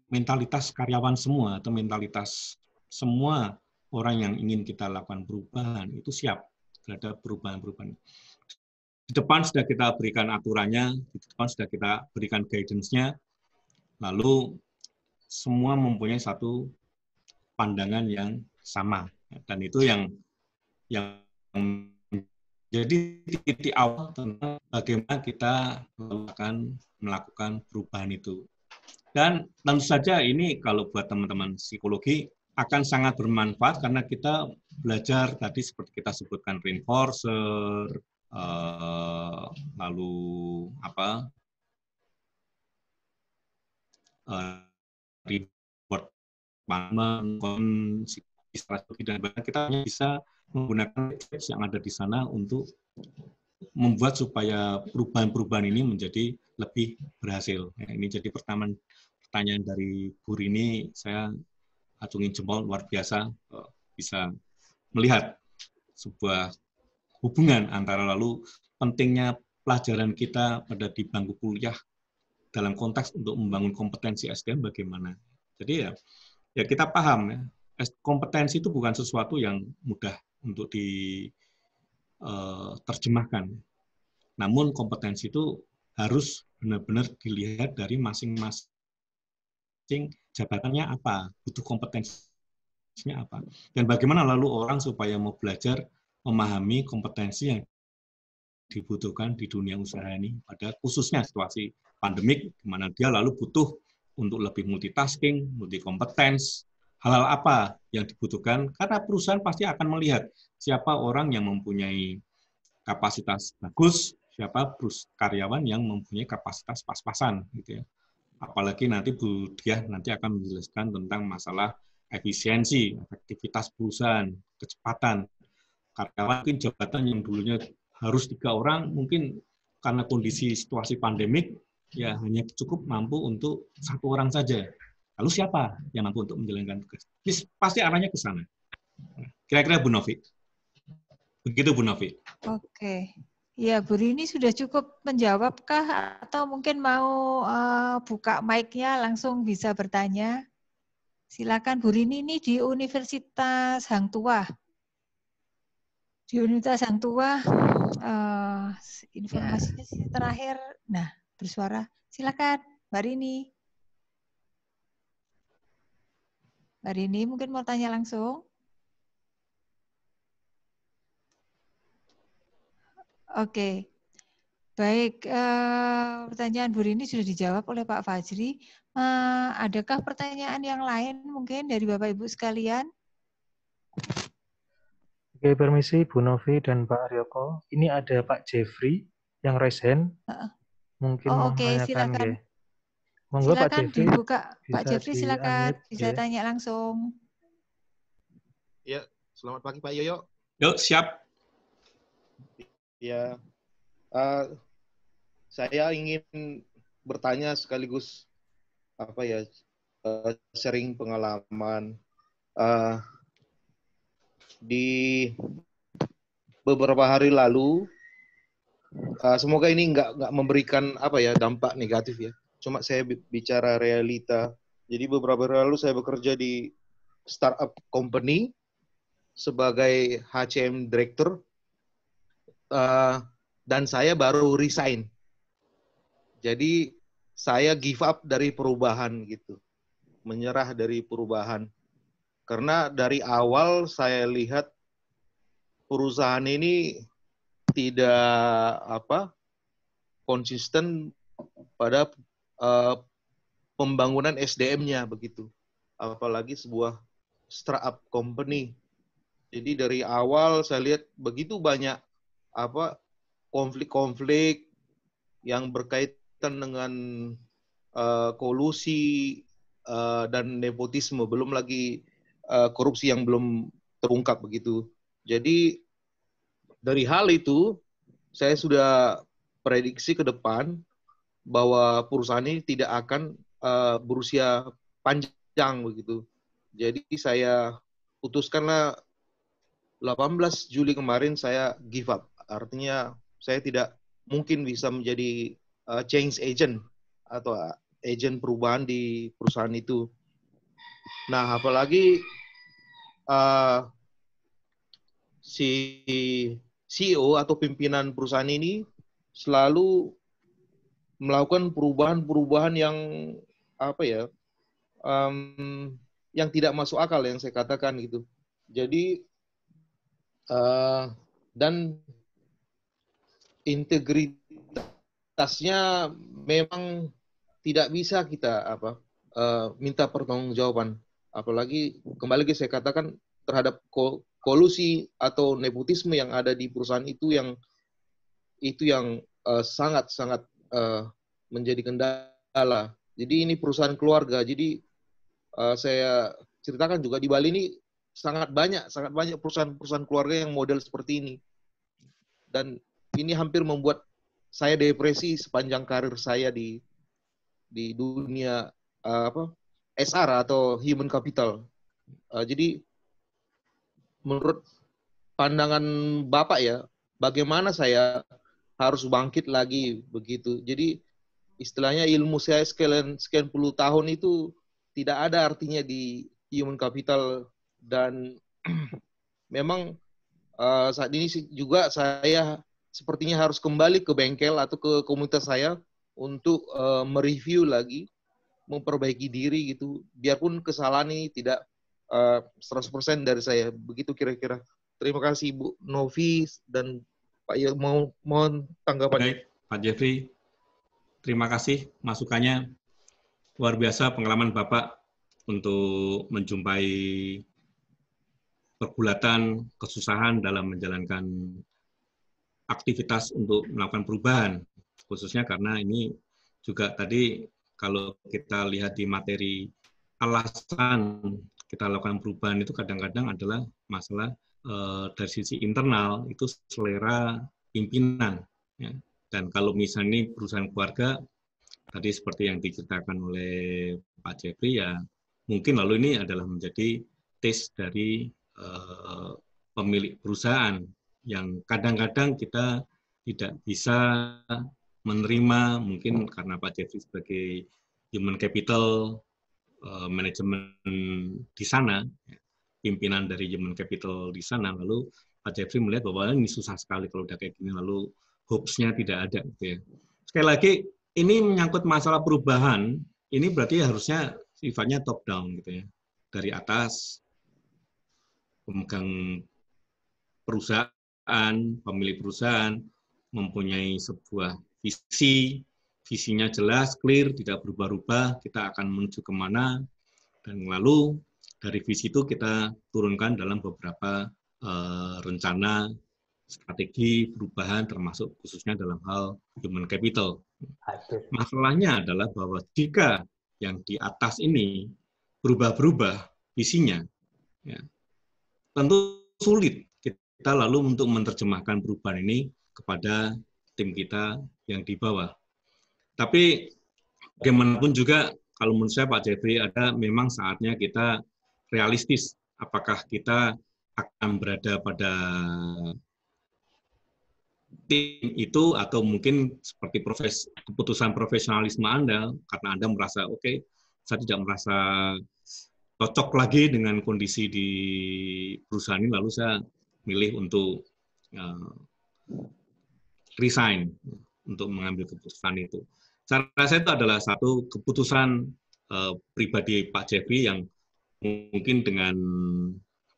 mentalitas karyawan semua atau mentalitas semua orang yang ingin kita lakukan perubahan itu siap terhadap perubahan-perubahan. Di depan sudah kita berikan aturannya, di depan sudah kita berikan guidance-nya, lalu semua mempunyai satu pandangan yang sama, dan itu yang jadi titik awal tentang bagaimana kita akan melakukan perubahan itu. Dan tentu saja ini kalau buat teman-teman psikologi akan sangat bermanfaat karena kita belajar tadi seperti kita sebutkan reinforcer, lalu reward strategi, dan kita bisa menggunakan tips yang ada di sana untuk membuat supaya perubahan-perubahan ini menjadi lebih berhasil. Ini jadi pertanyaan dari Bu Rini, saya acungin jempol, luar biasa bisa melihat sebuah hubungan antara lalu pentingnya pelajaran kita pada di bangku kuliah dalam konteks untuk membangun kompetensi SDM bagaimana. Jadi ya kita paham, ya, kompetensi itu bukan sesuatu yang mudah untuk diterjemahkan. Namun kompetensi itu harus benar-benar dilihat dari masing-masing jabatannya apa, butuh kompetensinya apa, dan bagaimana lalu orang supaya mau belajar memahami kompetensi yang dibutuhkan di dunia usaha ini, pada khususnya situasi pandemik, di mana dia lalu butuh untuk lebih multitasking, multi-kompetens, hal-hal apa yang dibutuhkan, karena perusahaan pasti akan melihat siapa orang yang mempunyai kapasitas bagus, siapa karyawan yang mempunyai kapasitas pas-pasan, gitu ya. Apalagi nanti Bu Diah nanti akan menjelaskan tentang masalah efisiensi, efektivitas perusahaan, kecepatan. Karyawan mungkin jabatan yang dulunya harus 3 orang, mungkin karena kondisi situasi pandemik, ya hanya cukup mampu untuk 1 orang saja. Lalu siapa yang mampu untuk menjalankan tugas? Pasti arahnya ke sana. Kira-kira Bu Novi. Begitu Bu Novi. Oke. Ya, Bu Rini sudah cukup menjawabkah atau mungkin mau buka mic-nya langsung bisa bertanya? Silakan Bu Rini, ini di Universitas Hang Tuah. Di Universitas Hang Tuah, informasinya terakhir, nah bersuara. Silakan, Mbak Rini. Mbak Rini mungkin mau tanya langsung. Oke, baik. Pertanyaan Bu Rini sudah dijawab oleh Pak Fajri. Adakah pertanyaan yang lain mungkin dari Bapak Ibu sekalian? Oke, permisi Bu Novi dan Pak Aryoko. Ini ada Pak Jeffrey yang raise hand. Mungkin mau oke, menanyakan. silakan. Monggo Pak Silakan Jeffrey. dibuka. Pak Jeffrey silakan bisa tanya langsung. Ya, selamat pagi Pak Yoyo. Yuk, siap. Ya, saya ingin bertanya sekaligus sharing pengalaman di beberapa hari lalu. Semoga ini nggak memberikan dampak negatif ya. Cuma saya bicara realita. Jadi beberapa hari lalu saya bekerja di startup company sebagai HCM director. Dan saya baru resign. Jadi saya give up dari perubahan gitu. Menyerah dari perubahan. Karena dari awal saya lihat perusahaan ini tidak konsisten pada pembangunan SDM-nya begitu. Apalagi sebuah startup company. Jadi dari awal saya lihat begitu banyak konflik-konflik yang berkaitan dengan kolusi dan nepotisme, belum lagi korupsi yang belum terungkap begitu. Jadi dari hal itu saya sudah prediksi ke depan bahwa perusahaan ini tidak akan berusia panjang begitu. Jadi saya putuskanlah 18 Juli kemarin saya give up. Artinya saya tidak mungkin bisa menjadi change agent atau agen perubahan di perusahaan itu. Nah, apalagi si CEO atau pimpinan perusahaan ini selalu melakukan perubahan-perubahan yang yang tidak masuk akal yang saya katakan gitu. Jadi dan integritasnya memang tidak bisa kita minta pertanggungjawaban. Apalagi kembali lagi saya katakan terhadap kolusi atau nepotisme yang ada di perusahaan itu yang sangat-sangat menjadi kendala. Jadi ini perusahaan keluarga. Jadi saya ceritakan juga di Bali ini sangat banyak perusahaan keluarga yang model seperti ini. Dan ini hampir membuat saya depresi sepanjang karir saya di dunia SR atau human capital. Jadi menurut pandangan Bapak ya, bagaimana saya harus bangkit lagi begitu. Jadi istilahnya ilmu saya sekian puluh tahun itu tidak ada artinya di human capital. Dan memang saat ini juga saya sepertinya harus kembali ke bengkel atau ke komunitas saya untuk mereview lagi, memperbaiki diri gitu. Biarpun kesalahan ini tidak 100% dari saya. Begitu kira-kira. Terima kasih Bu Novi dan Pak Yo, mohon tanggapannya. Baik, Pak Jeffrey. Terima kasih masukannya. Luar biasa pengalaman Bapak untuk menjumpai pergulatan, kesusahan dalam menjalankan aktivitas untuk melakukan perubahan, khususnya karena ini juga tadi kalau kita lihat di materi alasan kita lakukan perubahan itu kadang-kadang adalah masalah dari sisi internal, itu selera pimpinan. Ya. Dan kalau misalnya perusahaan keluarga, tadi seperti yang diceritakan oleh Pak Jeffrey, ya mungkin lalu ini adalah menjadi tes dari pemilik perusahaan yang kadang-kadang kita tidak bisa menerima, mungkin karena Pak Jeffrey sebagai human capital manajemen di sana, pimpinan dari human capital di sana, lalu Pak Jeffrey melihat bahwa ini susah sekali kalau udah kayak gini, lalu hopes-nya tidak ada. Gitu ya. Sekali lagi, ini menyangkut masalah perubahan, ini berarti harusnya sifatnya top down, gitu ya, dari atas, pemegang perusahaan, pemilik perusahaan, mempunyai sebuah visi, visinya jelas, clear, tidak berubah-ubah, kita akan menuju kemana, dan lalu dari visi itu kita turunkan dalam beberapa rencana, strategi perubahan, termasuk khususnya dalam hal human capital. Masalahnya adalah bahwa jika yang di atas ini berubah-berubah visinya, ya, tentu sulit kita lalu untuk menerjemahkan perubahan ini kepada tim kita yang di bawah. Tapi bagaimanapun juga, kalau menurut saya Pak Jeffrey, ada memang saatnya kita realistis. Apakah kita akan berada pada tim itu, atau mungkin seperti keputusan profesionalisme Anda, karena Anda merasa, oke, saya tidak merasa cocok lagi dengan kondisi di perusahaan ini, lalu saya milih untuk resign, untuk mengambil keputusan itu. Saya rasa itu adalah satu keputusan pribadi Pak Jeffrey yang mungkin dengan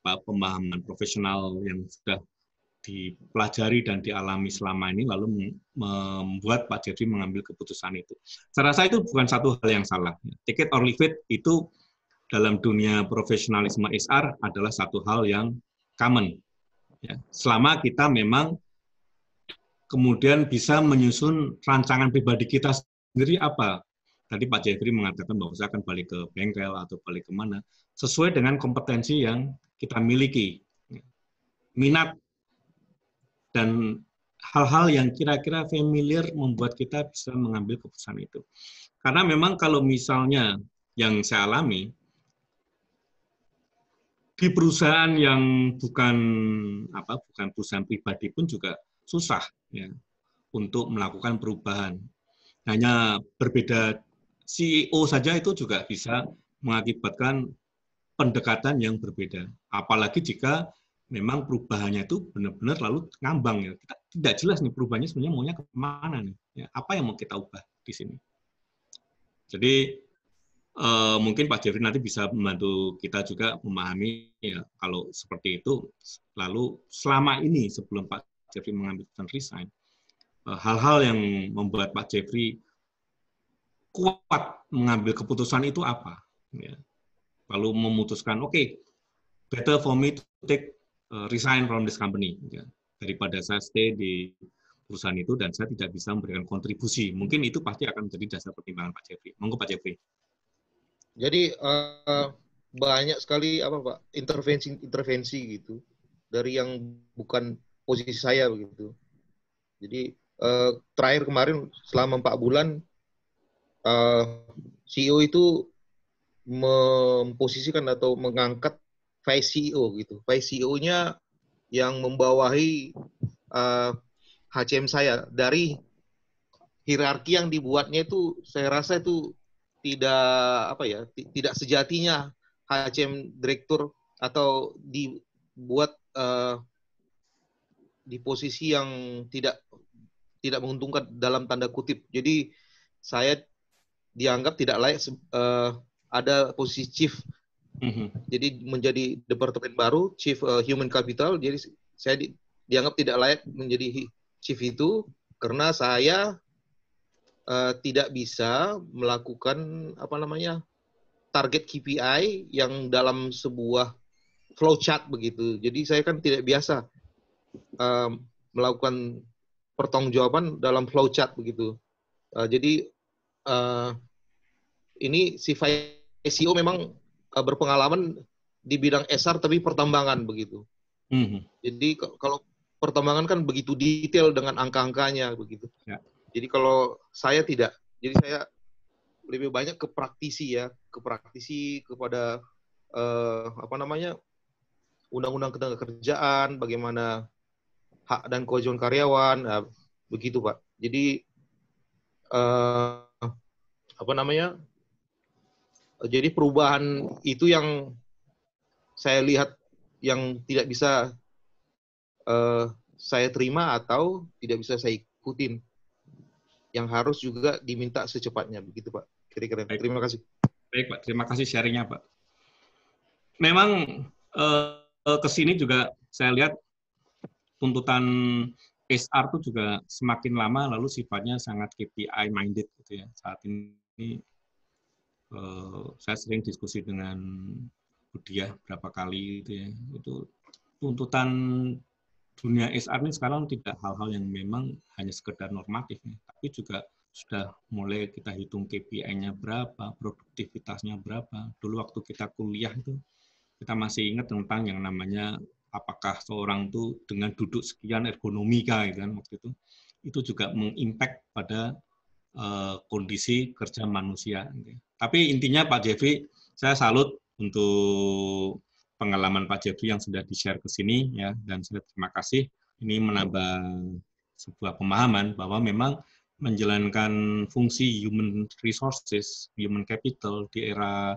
pemahaman profesional yang sudah dipelajari dan dialami selama ini, lalu membuat Pak Jeffrey mengambil keputusan itu. Saya rasa itu bukan satu hal yang salah. Take it or leave it itu dalam dunia profesionalisme HR adalah satu hal yang common. Ya, selama kita memang kemudian bisa menyusun rancangan pribadi kita sendiri apa. Tadi Pak Jeffrey mengatakan bahwa saya akan balik ke bengkel atau balik kemana, sesuai dengan kompetensi yang kita miliki. Minat dan hal-hal yang kira-kira familiar membuat kita bisa mengambil keputusan itu. Karena memang kalau misalnya yang saya alami, di perusahaan yang bukan perusahaan pribadi pun juga susah ya untuk melakukan perubahan. Hanya berbeda CEO saja itu juga bisa mengakibatkan pendekatan yang berbeda. Apalagi jika memang perubahannya itu benar-benar lalu ngambang ya. Kita tidak jelas nih perubahannya sebenarnya maunya kemana nih. Ya, apa yang mau kita ubah di sini. Jadi mungkin Pak Jeffrey nanti bisa membantu kita juga memahami ya, kalau seperti itu. Lalu selama ini sebelum Pak Jeffrey mengambil keputusan resign, hal-hal yang membuat Pak Jeffrey kuat mengambil keputusan itu apa? Ya. Lalu memutuskan, oke, better for me to take resign from this company, ya. Daripada saya stay di perusahaan itu dan saya tidak bisa memberikan kontribusi. Mungkin itu pasti akan menjadi dasar pertimbangan Pak Jeffrey. Monggo Pak Jeffrey. Jadi banyak sekali Pak intervensi gitu dari yang bukan posisi saya begitu. Jadi terakhir kemarin selama 4 bulan CEO itu memposisikan atau mengangkat Vice CEO gitu. Vice CEO-nya yang membawahi HCM saya. Dari hierarki yang dibuatnya itu saya rasa itu tidak sejatinya HCM direktur atau dibuat di posisi yang tidak menguntungkan dalam tanda kutip. Jadi saya dianggap tidak layak ada posisi chief. Jadi menjadi departemen baru, chief human capital. Jadi saya dianggap tidak layak menjadi chief itu karena saya tidak bisa melakukan target KPI yang dalam sebuah flowchart begitu. Jadi saya kan tidak biasa melakukan pertanggungjawaban dalam flowchart begitu. Jadi ini si ICO memang berpengalaman di bidang SR tapi pertambangan begitu. Jadi kalau pertambangan kan begitu detail dengan angka-angkanya begitu. Ya. Jadi kalau saya tidak. Jadi saya lebih banyak ke praktisi ya, kepada undang-undang ketenagakerjaan, bagaimana hak dan kewajiban karyawan, begitu Pak. Jadi jadi perubahan itu yang saya lihat yang tidak bisa saya terima atau tidak bisa saya ikutin, yang harus juga diminta secepatnya, begitu Pak. Kira-kira. Terima kasih. Baik Pak, terima kasih sharingnya Pak. Memang ke sini juga saya lihat tuntutan HR itu juga semakin lama lalu sifatnya sangat KPI minded gitu ya. Saat ini saya sering diskusi dengan Budiah berapa kali gitu ya. Itu tuntutan dunia HR ini sekarang tidak hal-hal yang memang hanya sekedar normatif ya, tapi juga sudah mulai kita hitung KPI-nya berapa, produktivitasnya berapa. Dulu waktu kita kuliah itu kita masih ingat tentang yang namanya apakah seorang itu dengan duduk sekian ergonomika gitu kan waktu itu juga mengimpact pada kondisi kerja manusia. Tapi intinya Pak Jeffrey, saya salut untuk pengalaman Pak Jeffrey yang sudah di-share ke sini ya, dan saya terima kasih. Ini menambah sebuah pemahaman bahwa memang menjalankan fungsi human resources, human capital di era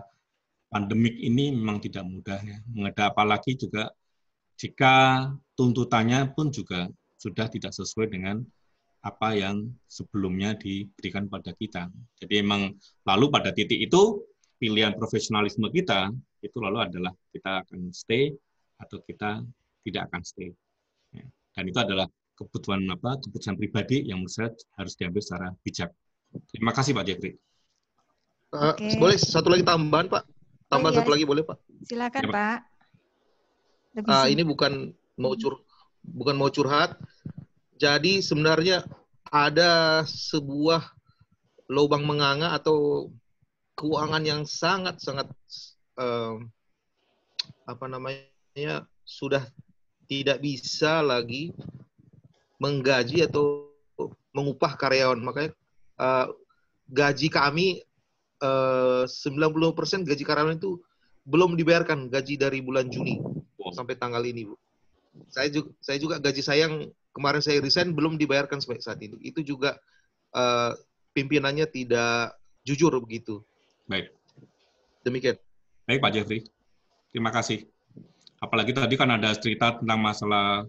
pandemik ini memang tidak mudah ya. Apalagi juga jika tuntutannya pun juga sudah tidak sesuai dengan apa yang sebelumnya diberikan pada kita. Jadi memang lalu pada titik itu pilihan profesionalisme kita itu lalu adalah kita akan stay atau kita tidak akan stay. Ya. Dan itu adalah keputusan pribadi yang menurut saya harus diambil secara bijak. Terima kasih Pak Jeffrey. Boleh satu lagi tambahan Pak? Tambahan satu lagi boleh Pak? Silakan ya, Pak. Ini bukan mau curhat. Jadi sebenarnya ada sebuah lubang menganga atau keuangan yang sangat-sangat sudah tidak bisa lagi menggaji atau mengupah karyawan. Makanya gaji kami 90% gaji karyawan itu belum dibayarkan, gaji dari bulan Juni sampai tanggal ini, Bu. Saya juga gaji saya yang kemarin saya resign belum dibayarkan sampai saat ini. Itu juga pimpinannya tidak jujur begitu. Baik. Demikian. Baik Pak Jeffrey. Terima kasih. Apalagi tadi kan ada cerita tentang masalah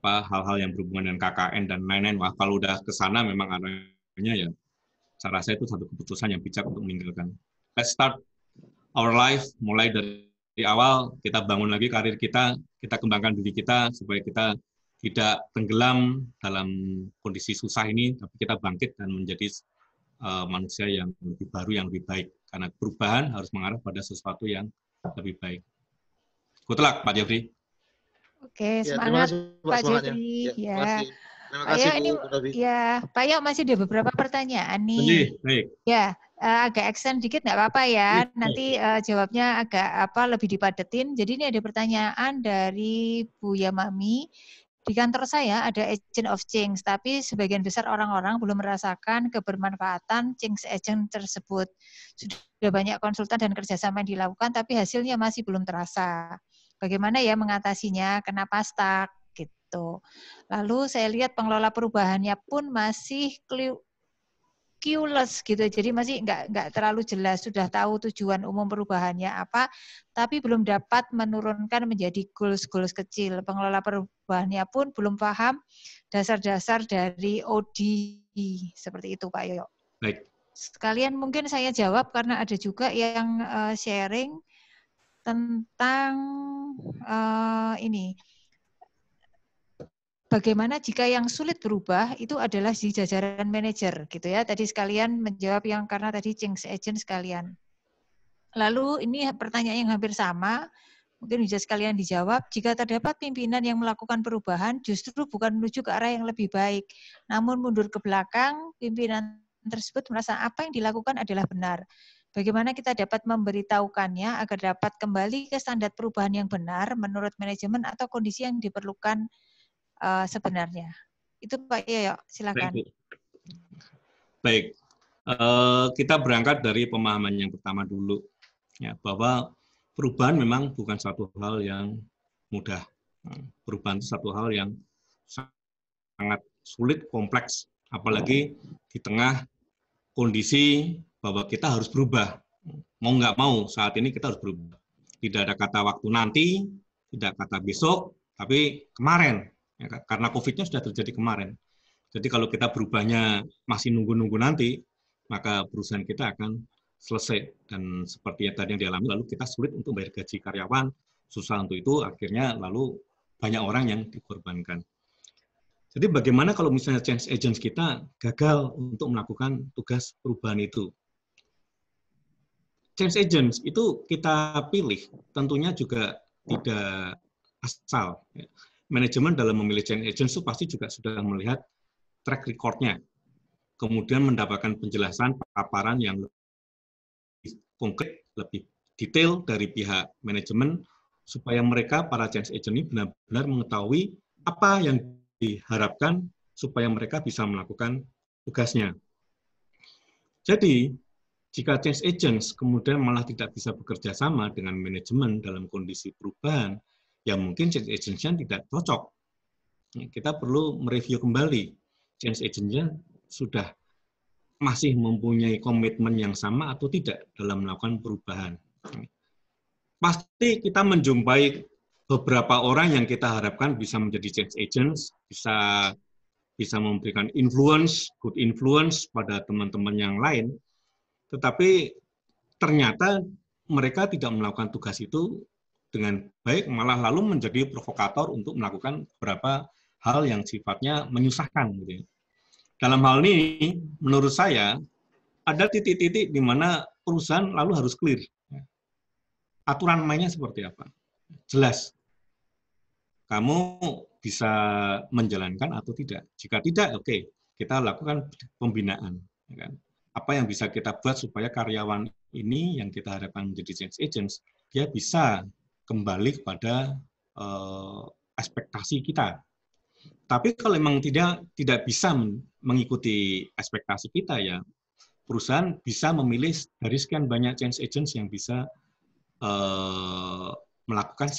hal-hal yang berhubungan dengan KKN dan lain-lain. Wah, kalau udah ke sana memang arahnya ya saya rasa itu satu keputusan yang bijak untuk meninggalkan. Let's start our life mulai dari awal, kita bangun lagi karir kita kembangkan diri kita supaya kita tidak tenggelam dalam kondisi susah ini, tapi kita bangkit dan menjadi manusia yang lebih baru, yang lebih baik. Karena perubahan harus mengarah pada sesuatu yang lebih baik. Good luck, Pak Jeffrey. Oke, semangat Pak Jeffrey. Ya. Terima kasih, Bu Novi. Ya, Pak Yo masih ada beberapa pertanyaan nih. Baik. Ya, agak extend dikit nggak apa-apa ya. Nanti jawabnya agak lebih dipadetin. Jadi ini ada pertanyaan dari Bu Yamami. Di kantor saya ada agent of change, tapi sebagian besar orang-orang belum merasakan kebermanfaatan change agent tersebut. Sudah banyak konsultan dan kerjasama yang dilakukan, tapi hasilnya masih belum terasa. Bagaimana ya mengatasinya? Kenapa stuck? Gitu. Lalu saya lihat pengelola perubahannya pun masih clueless gitu, jadi masih nggak terlalu jelas, sudah tahu tujuan umum perubahannya apa, tapi belum dapat menurunkan menjadi goals kecil. Pengelola perubahannya pun belum paham dasar-dasar dari OD, seperti itu Pak Yoyo. Baik. Sekalian mungkin saya jawab karena ada juga yang sharing tentang ini. Bagaimana jika yang sulit berubah itu adalah di jajaran manajer gitu ya. Tadi sekalian menjawab yang karena tadi change agent sekalian. Lalu ini pertanyaan yang hampir sama, mungkin bisa sekalian dijawab. Jika terdapat pimpinan yang melakukan perubahan justru bukan menuju ke arah yang lebih baik, namun mundur ke belakang, pimpinan tersebut merasa apa yang dilakukan adalah benar. Bagaimana kita dapat memberitahukannya agar dapat kembali ke standar perubahan yang benar menurut manajemen atau kondisi yang diperlukan sebenarnya? Itu Pak Yoyo, silakan. Baik. Kita berangkat dari pemahaman yang pertama dulu, ya, bahwa perubahan memang bukan satu hal yang mudah. Perubahan itu satu hal yang sangat sulit, kompleks, apalagi di tengah kondisi bahwa kita harus berubah. Mau nggak mau, saat ini kita harus berubah. Tidak ada kata waktu nanti, tidak kata besok, tapi kemarin. Ya, karena COVID-nya sudah terjadi kemarin. Jadi kalau kita berubahnya masih nunggu-nunggu nanti, maka perusahaan kita akan selesai. Dan seperti yang tadi yang dialami, lalu kita sulit untuk bayar gaji karyawan, susah untuk itu, akhirnya lalu banyak orang yang dikorbankan. Jadi bagaimana kalau misalnya change agents kita gagal untuk melakukan tugas perubahan itu? Change agents itu kita pilih, tentunya juga tidak asal. Manajemen dalam memilih change agents itu pasti juga sudah melihat track record-nya, kemudian mendapatkan penjelasan paparan yang lebih konkret, lebih detail dari pihak manajemen, supaya mereka, para change agent ini benar-benar mengetahui apa yang diharapkan supaya mereka bisa melakukan tugasnya. Jadi, jika change agents kemudian malah tidak bisa bekerja sama dengan manajemen dalam kondisi perubahan, ya mungkin change agents-nya tidak cocok. Kita perlu mereview kembali, change agent-nya sudah masih mempunyai komitmen yang sama atau tidak dalam melakukan perubahan. Pasti kita menjumpai beberapa orang yang kita harapkan bisa menjadi change agents, bisa memberikan influence, good influence pada teman-teman yang lain, tetapi ternyata mereka tidak melakukan tugas itu dengan baik, malah lalu menjadi provokator untuk melakukan beberapa hal yang sifatnya menyusahkan. Dalam hal ini, menurut saya, ada titik-titik di mana perusahaan lalu harus clear. Aturan mainnya seperti apa? Jelas. Kamu bisa menjalankan atau tidak. Jika tidak, oke, kita lakukan pembinaan. Apa yang bisa kita buat supaya karyawan ini yang kita harapkan menjadi change agents, dia bisa kembali kepada ekspektasi kita. Tapi kalau memang tidak bisa mengikuti ekspektasi kita, ya perusahaan bisa memilih dari sekian banyak change agents yang bisa melakukan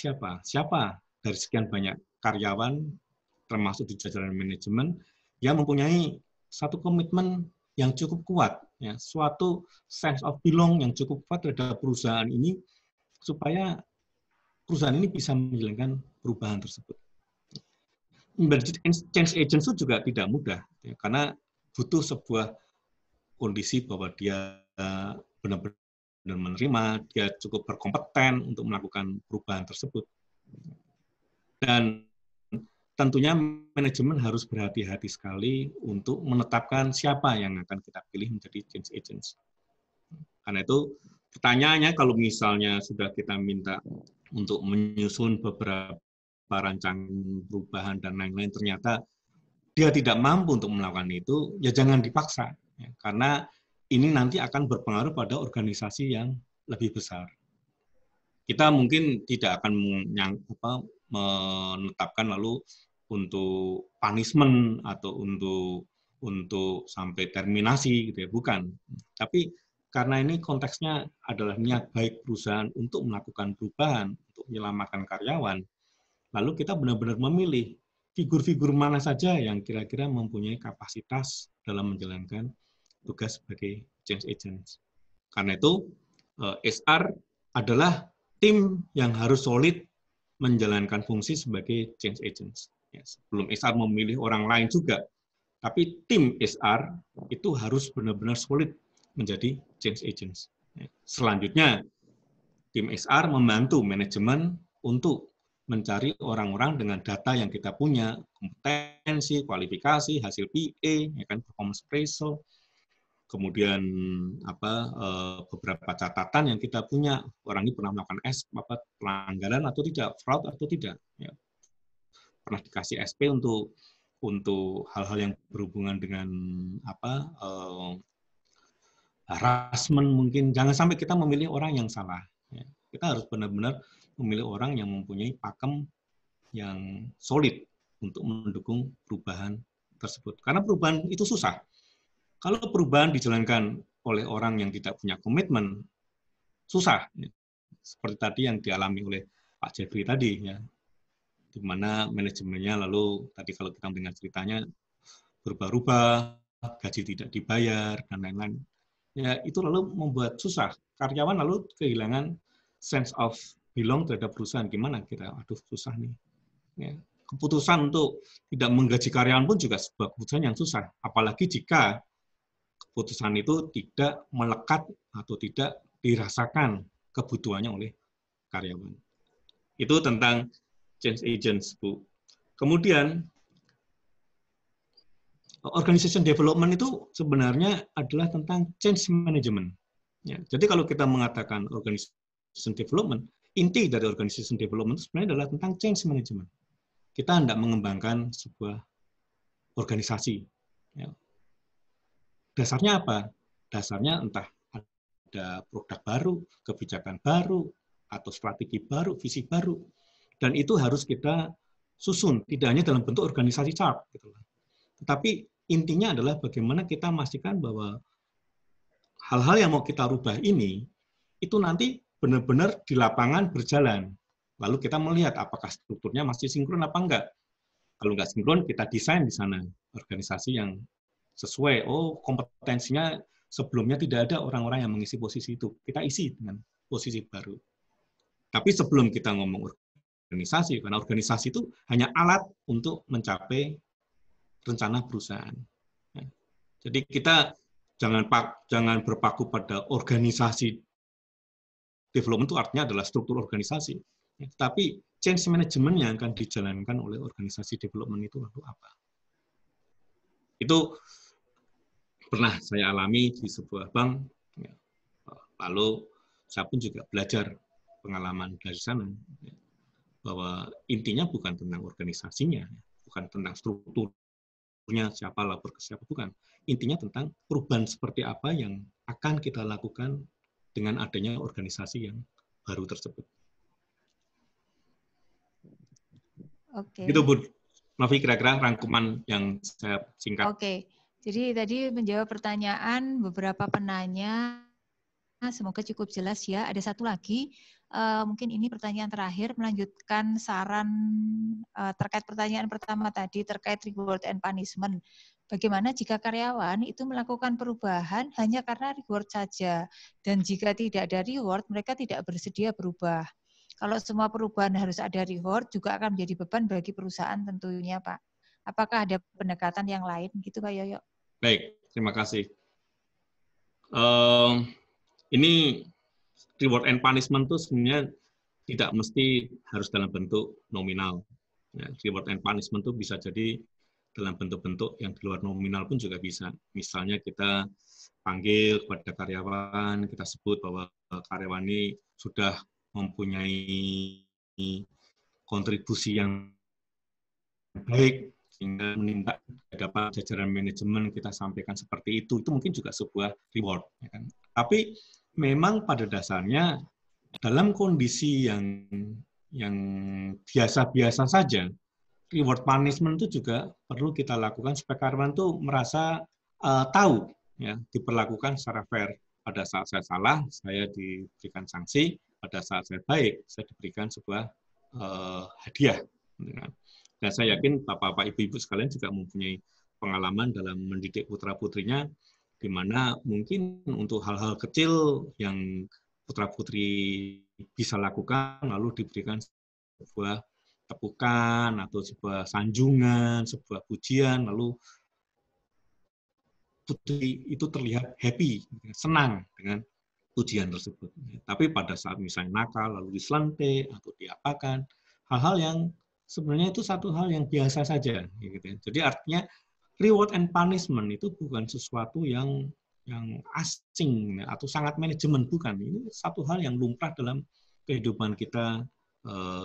siapa dari sekian banyak karyawan, termasuk di jajaran manajemen, yang mempunyai satu komitmen yang cukup kuat, ya, suatu sense of belong yang cukup kuat terhadap perusahaan ini, supaya perusahaan ini bisa menjalankan perubahan tersebut. Menjadi change agent itu juga tidak mudah, ya, karena butuh sebuah kondisi bahwa dia benar-benar menerima, dia cukup berkompeten untuk melakukan perubahan tersebut. Dan tentunya manajemen harus berhati-hati sekali untuk menetapkan siapa yang akan kita pilih menjadi change agents. Karena itu pertanyaannya, kalau misalnya sudah kita minta untuk menyusun beberapa rancangan perubahan dan lain-lain, ternyata dia tidak mampu untuk melakukan itu, ya jangan dipaksa. Ya, karena ini nanti akan berpengaruh pada organisasi yang lebih besar. Kita mungkin tidak akan menetapkan lalu untuk punishment atau untuk sampai terminasi, gitu ya, bukan. Tapi karena ini konteksnya adalah niat baik perusahaan untuk melakukan perubahan, untuk menyelamatkan karyawan, lalu kita benar-benar memilih figur-figur mana saja yang kira-kira mempunyai kapasitas dalam menjalankan tugas sebagai change agents. Karena itu, HR adalah tim yang harus solid menjalankan fungsi sebagai change agents. Ya, sebelum HR memilih orang lain juga, tapi tim HR itu harus benar-benar solid menjadi change agents. Ya. Selanjutnya, tim HR membantu manajemen untuk mencari orang-orang dengan data yang kita punya, kompetensi, kualifikasi, hasil PA, ya kan, performance appraisal, kemudian beberapa catatan yang kita punya, orang ini pernah melakukan pelanggaran atau tidak, fraud atau tidak, ya. Pernah dikasih SP untuk hal-hal yang berhubungan dengan harassment mungkin. Jangan sampai kita memilih orang yang salah. Ya. Kita harus benar-benar memilih orang yang mempunyai pakem yang solid untuk mendukung perubahan tersebut. Karena perubahan itu susah. Kalau perubahan dijalankan oleh orang yang tidak punya komitmen, susah. Seperti tadi yang dialami oleh Pak Jeffrey tadi, ya, di mana manajemennya lalu tadi kalau kita mendengar ceritanya berubah-ubah, gaji tidak dibayar dan lain-lain. Ya, itu lalu membuat susah. Karyawan lalu kehilangan sense of belong terhadap perusahaan. Gimana kita? Aduh, susah nih. Ya. Keputusan untuk tidak menggaji karyawan pun juga sebuah keputusan yang susah. Apalagi jika keputusan itu tidak melekat atau tidak dirasakan kebutuhannya oleh karyawan. Itu tentang change agents, Bu. Kemudian, organization development itu sebenarnya adalah tentang change management. Ya, jadi kalau kita mengatakan organization development, inti dari organization development itu sebenarnya adalah tentang change management. Kita hendak mengembangkan sebuah organisasi. Ya. Dasarnya apa? Dasarnya entah ada produk baru, kebijakan baru, atau strategi baru, visi baru. Dan itu harus kita susun, tidak hanya dalam bentuk organisasi chart. Tetapi intinya adalah bagaimana kita memastikan bahwa hal-hal yang mau kita rubah ini, itu nanti benar-benar di lapangan berjalan. Lalu kita melihat apakah strukturnya masih sinkron apa enggak. Kalau enggak sinkron, kita desain di sana organisasi yang sesuai. Oh, kompetensinya sebelumnya tidak ada orang-orang yang mengisi posisi itu. Kita isi dengan posisi baru. Tapi sebelum kita ngomong organisasi, karena organisasi itu hanya alat untuk mencapai rencana perusahaan. Jadi kita jangan berpaku pada organisasi development, itu artinya adalah struktur organisasi. Tapi change management yang akan dijalankan oleh organisasi development itu lalu apa? Itu pernah saya alami di sebuah bank. Lalu saya pun juga belajar pengalaman dari sana. Bahwa intinya bukan tentang organisasinya, bukan tentang strukturnya, siapa lapor ke siapa, bukan. Intinya tentang perubahan seperti apa yang akan kita lakukan dengan adanya organisasi yang baru tersebut. Oke. Itu Bu Novi, kira-kira rangkuman yang saya singkat. Oke. Jadi tadi menjawab pertanyaan beberapa penanya, semoga cukup jelas ya. Ada satu lagi, mungkin ini pertanyaan terakhir, melanjutkan saran terkait pertanyaan pertama tadi, terkait reward and punishment. Bagaimana jika karyawan itu melakukan perubahan hanya karena reward saja, dan jika tidak ada reward, mereka tidak bersedia berubah. Kalau semua perubahan harus ada reward, juga akan menjadi beban bagi perusahaan tentunya, Pak. Apakah ada pendekatan yang lain gitu, Pak Yoyo? Baik, terima kasih. Ini reward and punishment itu sebenarnya tidak mesti harus dalam bentuk nominal. Ya, reward and punishment itu bisa jadi dalam bentuk-bentuk yang di luar nominal pun juga bisa. Misalnya kita panggil kepada karyawan, kita sebut bahwa karyawan ini sudah mempunyai kontribusi yang baik, sehingga menimba dapat jajaran manajemen kita sampaikan seperti itu mungkin juga sebuah reward. Ya kan? Tapi memang pada dasarnya dalam kondisi yang biasa-biasa saja, reward punishment itu juga perlu kita lakukan supaya karyawan itu merasa tahu, ya, diperlakukan secara fair. Pada saat saya salah, saya diberikan sanksi. Pada saat saya baik, saya diberikan sebuah hadiah. Dan saya yakin Bapak-Bapak, Ibu-Ibu sekalian juga mempunyai pengalaman dalam mendidik putra-putrinya, di mana mungkin untuk hal-hal kecil yang putra-putri bisa lakukan, lalu diberikan sebuah tepukan, atau sebuah sanjungan, sebuah pujian, lalu putri itu terlihat happy, senang dengan pujian tersebut. Tapi pada saat misalnya nakal, lalu diselentik, atau diapakan, hal-hal yang sebenarnya itu satu hal yang biasa saja. Jadi artinya reward and punishment itu bukan sesuatu yang asing atau sangat manajemen, bukan. Ini satu hal yang lumrah dalam kehidupan kita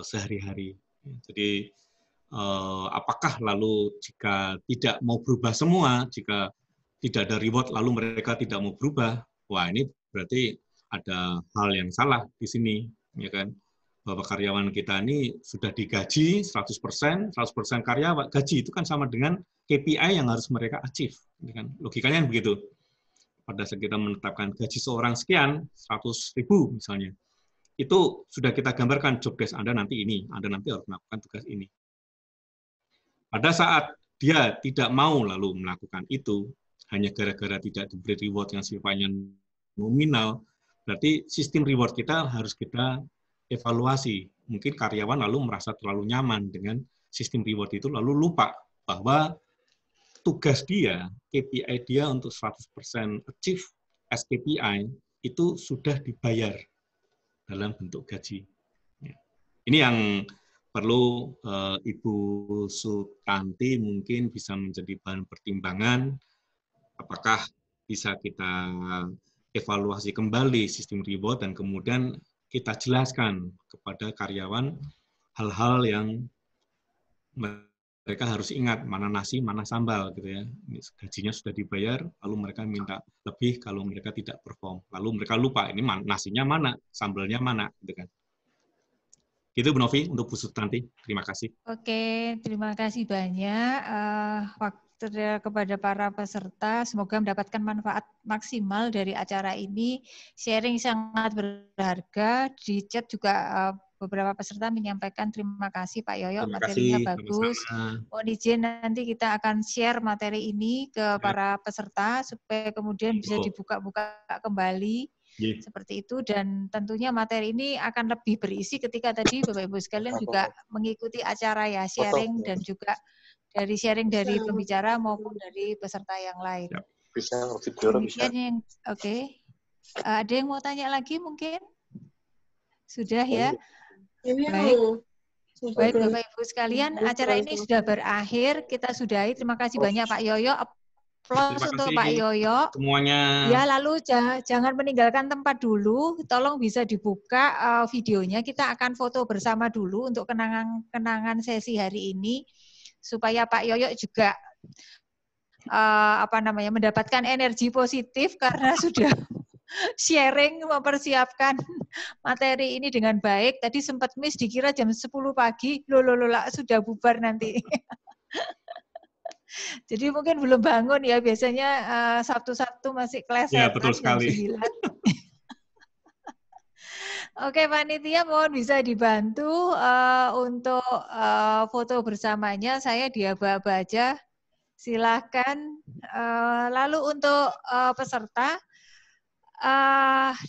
sehari-hari. Jadi apakah lalu jika tidak mau berubah semua, jika tidak ada reward lalu mereka tidak mau berubah, wah ini berarti ada hal yang salah di sini, ya kan? Bahwa karyawan kita ini sudah digaji 100%, 100% karyawan gaji itu kan sama dengan KPI yang harus mereka achieve, ya kan? Logikanya begitu. Pada saat kita menetapkan gaji seorang sekian, 100.000 misalnya, itu sudah kita gambarkan job desk Anda nanti ini, Anda nanti harus melakukan tugas ini. Pada saat dia tidak mau lalu melakukan itu, hanya gara-gara tidak diberi reward yang sifatnya nominal, berarti sistem reward kita harus kita evaluasi. Mungkin karyawan lalu merasa terlalu nyaman dengan sistem reward itu, lalu lupa bahwa tugas dia, KPI dia untuk 100% achieve as KPI, itu sudah dibayar dalam bentuk gaji. Ini yang perlu Ibu Sutanti mungkin bisa menjadi bahan pertimbangan, apakah bisa kita evaluasi kembali sistem reward dan kemudian kita jelaskan kepada karyawan hal-hal yang mereka harus ingat, mana nasi, mana sambal, gitu ya. Gajinya sudah dibayar, lalu mereka minta lebih kalau mereka tidak perform. Lalu mereka lupa, ini nasinya mana, sambalnya mana, gitu kan. Gitu Bu Novi untuk Bu Sutanti. Terima kasih. Oke, terima kasih banyak waktu kepada para peserta. Semoga mendapatkan manfaat maksimal dari acara ini. Sharing sangat berharga. Di chat juga beberapa peserta menyampaikan terima kasih Pak Yoyo, materinya bagus. Mohon izin nanti kita akan share materi ini ke para peserta supaya kemudian bisa dibuka-buka kembali. Seperti itu, dan tentunya materi ini akan lebih berisi ketika tadi Bapak Ibu sekalian juga mengikuti acara ya, sharing dan juga dari sharing dari pembicara maupun dari peserta yang lain. Demikian yang oke. Ada yang mau tanya lagi mungkin? Sudah ya? Baik. Baik Bapak Ibu sekalian, acara ini sudah berakhir. Kita sudahi. Terima kasih banyak Pak Yoyo. Aplaus untuk Pak Yoyo. Semuanya. Ya, lalu jangan meninggalkan tempat dulu. Tolong bisa dibuka videonya. Kita akan foto bersama dulu untuk kenangan sesi hari ini supaya Pak Yoyo juga mendapatkan energi positif karena sudah sharing mempersiapkan materi ini dengan baik. Tadi sempat miss dikira jam 10 pagi. Loh, sudah bubar nanti. Jadi mungkin belum bangun ya, biasanya Sabtu-Sabtu masih klesetan. Ya, betul sekali. Jam 9. Oke, panitia mohon bisa dibantu untuk foto bersamanya. Saya diaba-aba aja. Silakan. Lalu untuk peserta,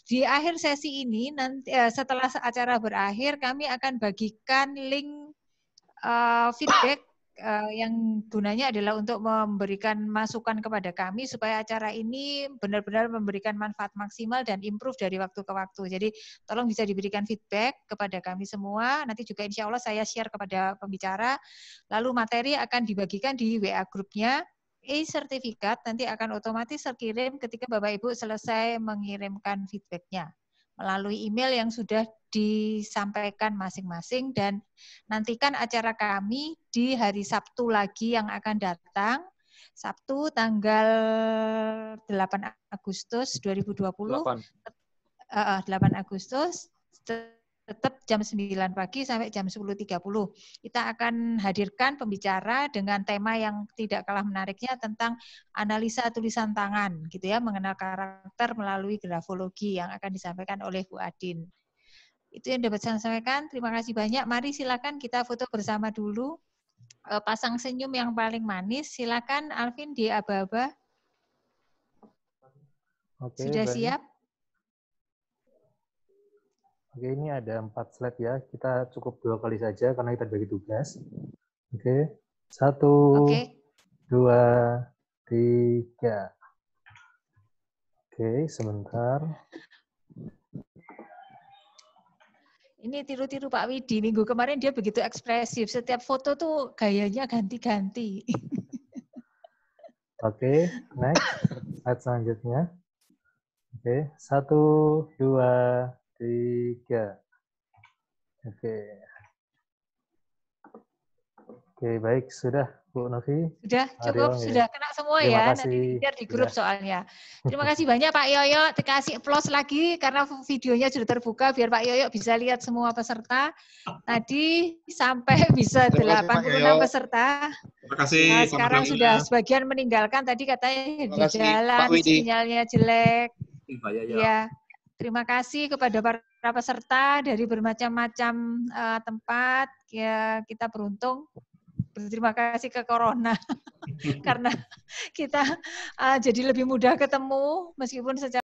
di akhir sesi ini, nanti setelah acara berakhir, kami akan bagikan link feedback yang gunanya adalah untuk memberikan masukan kepada kami supaya acara ini benar-benar memberikan manfaat maksimal dan improve dari waktu ke waktu. Jadi tolong bisa diberikan feedback kepada kami semua. Nanti juga insya Allah saya share kepada pembicara. Lalu materi akan dibagikan di WA grupnya. E-sertifikat nanti akan otomatis terkirim ketika Bapak Ibu selesai mengirimkan feedbacknya melalui email yang sudah disampaikan masing-masing, dan nantikan acara kami di hari Sabtu lagi yang akan datang, Sabtu tanggal 8 Agustus 2020, 8 Agustus, tetap jam 9 pagi sampai jam 10.30. Kita akan hadirkan pembicara dengan tema yang tidak kalah menariknya tentang analisa tulisan tangan, gitu ya, mengenal karakter melalui grafologi yang akan disampaikan oleh Bu Adin. Itu yang dapat saya sampaikan. Terima kasih banyak. Mari silakan kita foto bersama dulu. Pasang senyum yang paling manis. Silakan Alvin di aba-aba. Oke, sudah siap? Oke, ini ada 4 slide ya. Kita cukup 2 kali saja karena kita bagi tugas. Oke, 1, 2, 3. Oke, sebentar. Ini tiru-tiru Pak Widi. Minggu kemarin dia begitu ekspresif. Setiap foto tuh gayanya ganti-ganti. Oke, next. Slide selanjutnya. Oke, 1, 2, 3. Oke, baik, sudah Bu Novi. Sudah cukup, Aryo, sudah kena semua terima ya, kasih. nanti di grup Sudah. soalnya. Terima kasih banyak Pak Yoyo, dikasih applause lagi karena videonya sudah terbuka biar Pak Yoyo bisa lihat semua peserta. Tadi sampai bisa Terima kasih, Pak 86 Yoyo. peserta. Terima kasih. Sekarang sama-sama. sudah sebagian meninggalkan, tadi katanya Terima di kasih, jalan Pak Widi. sinyalnya jelek. Ya. Ya, terima kasih kepada para peserta dari bermacam-macam tempat. Ya, kita beruntung. Berterima kasih ke Corona karena kita jadi lebih mudah ketemu meskipun secara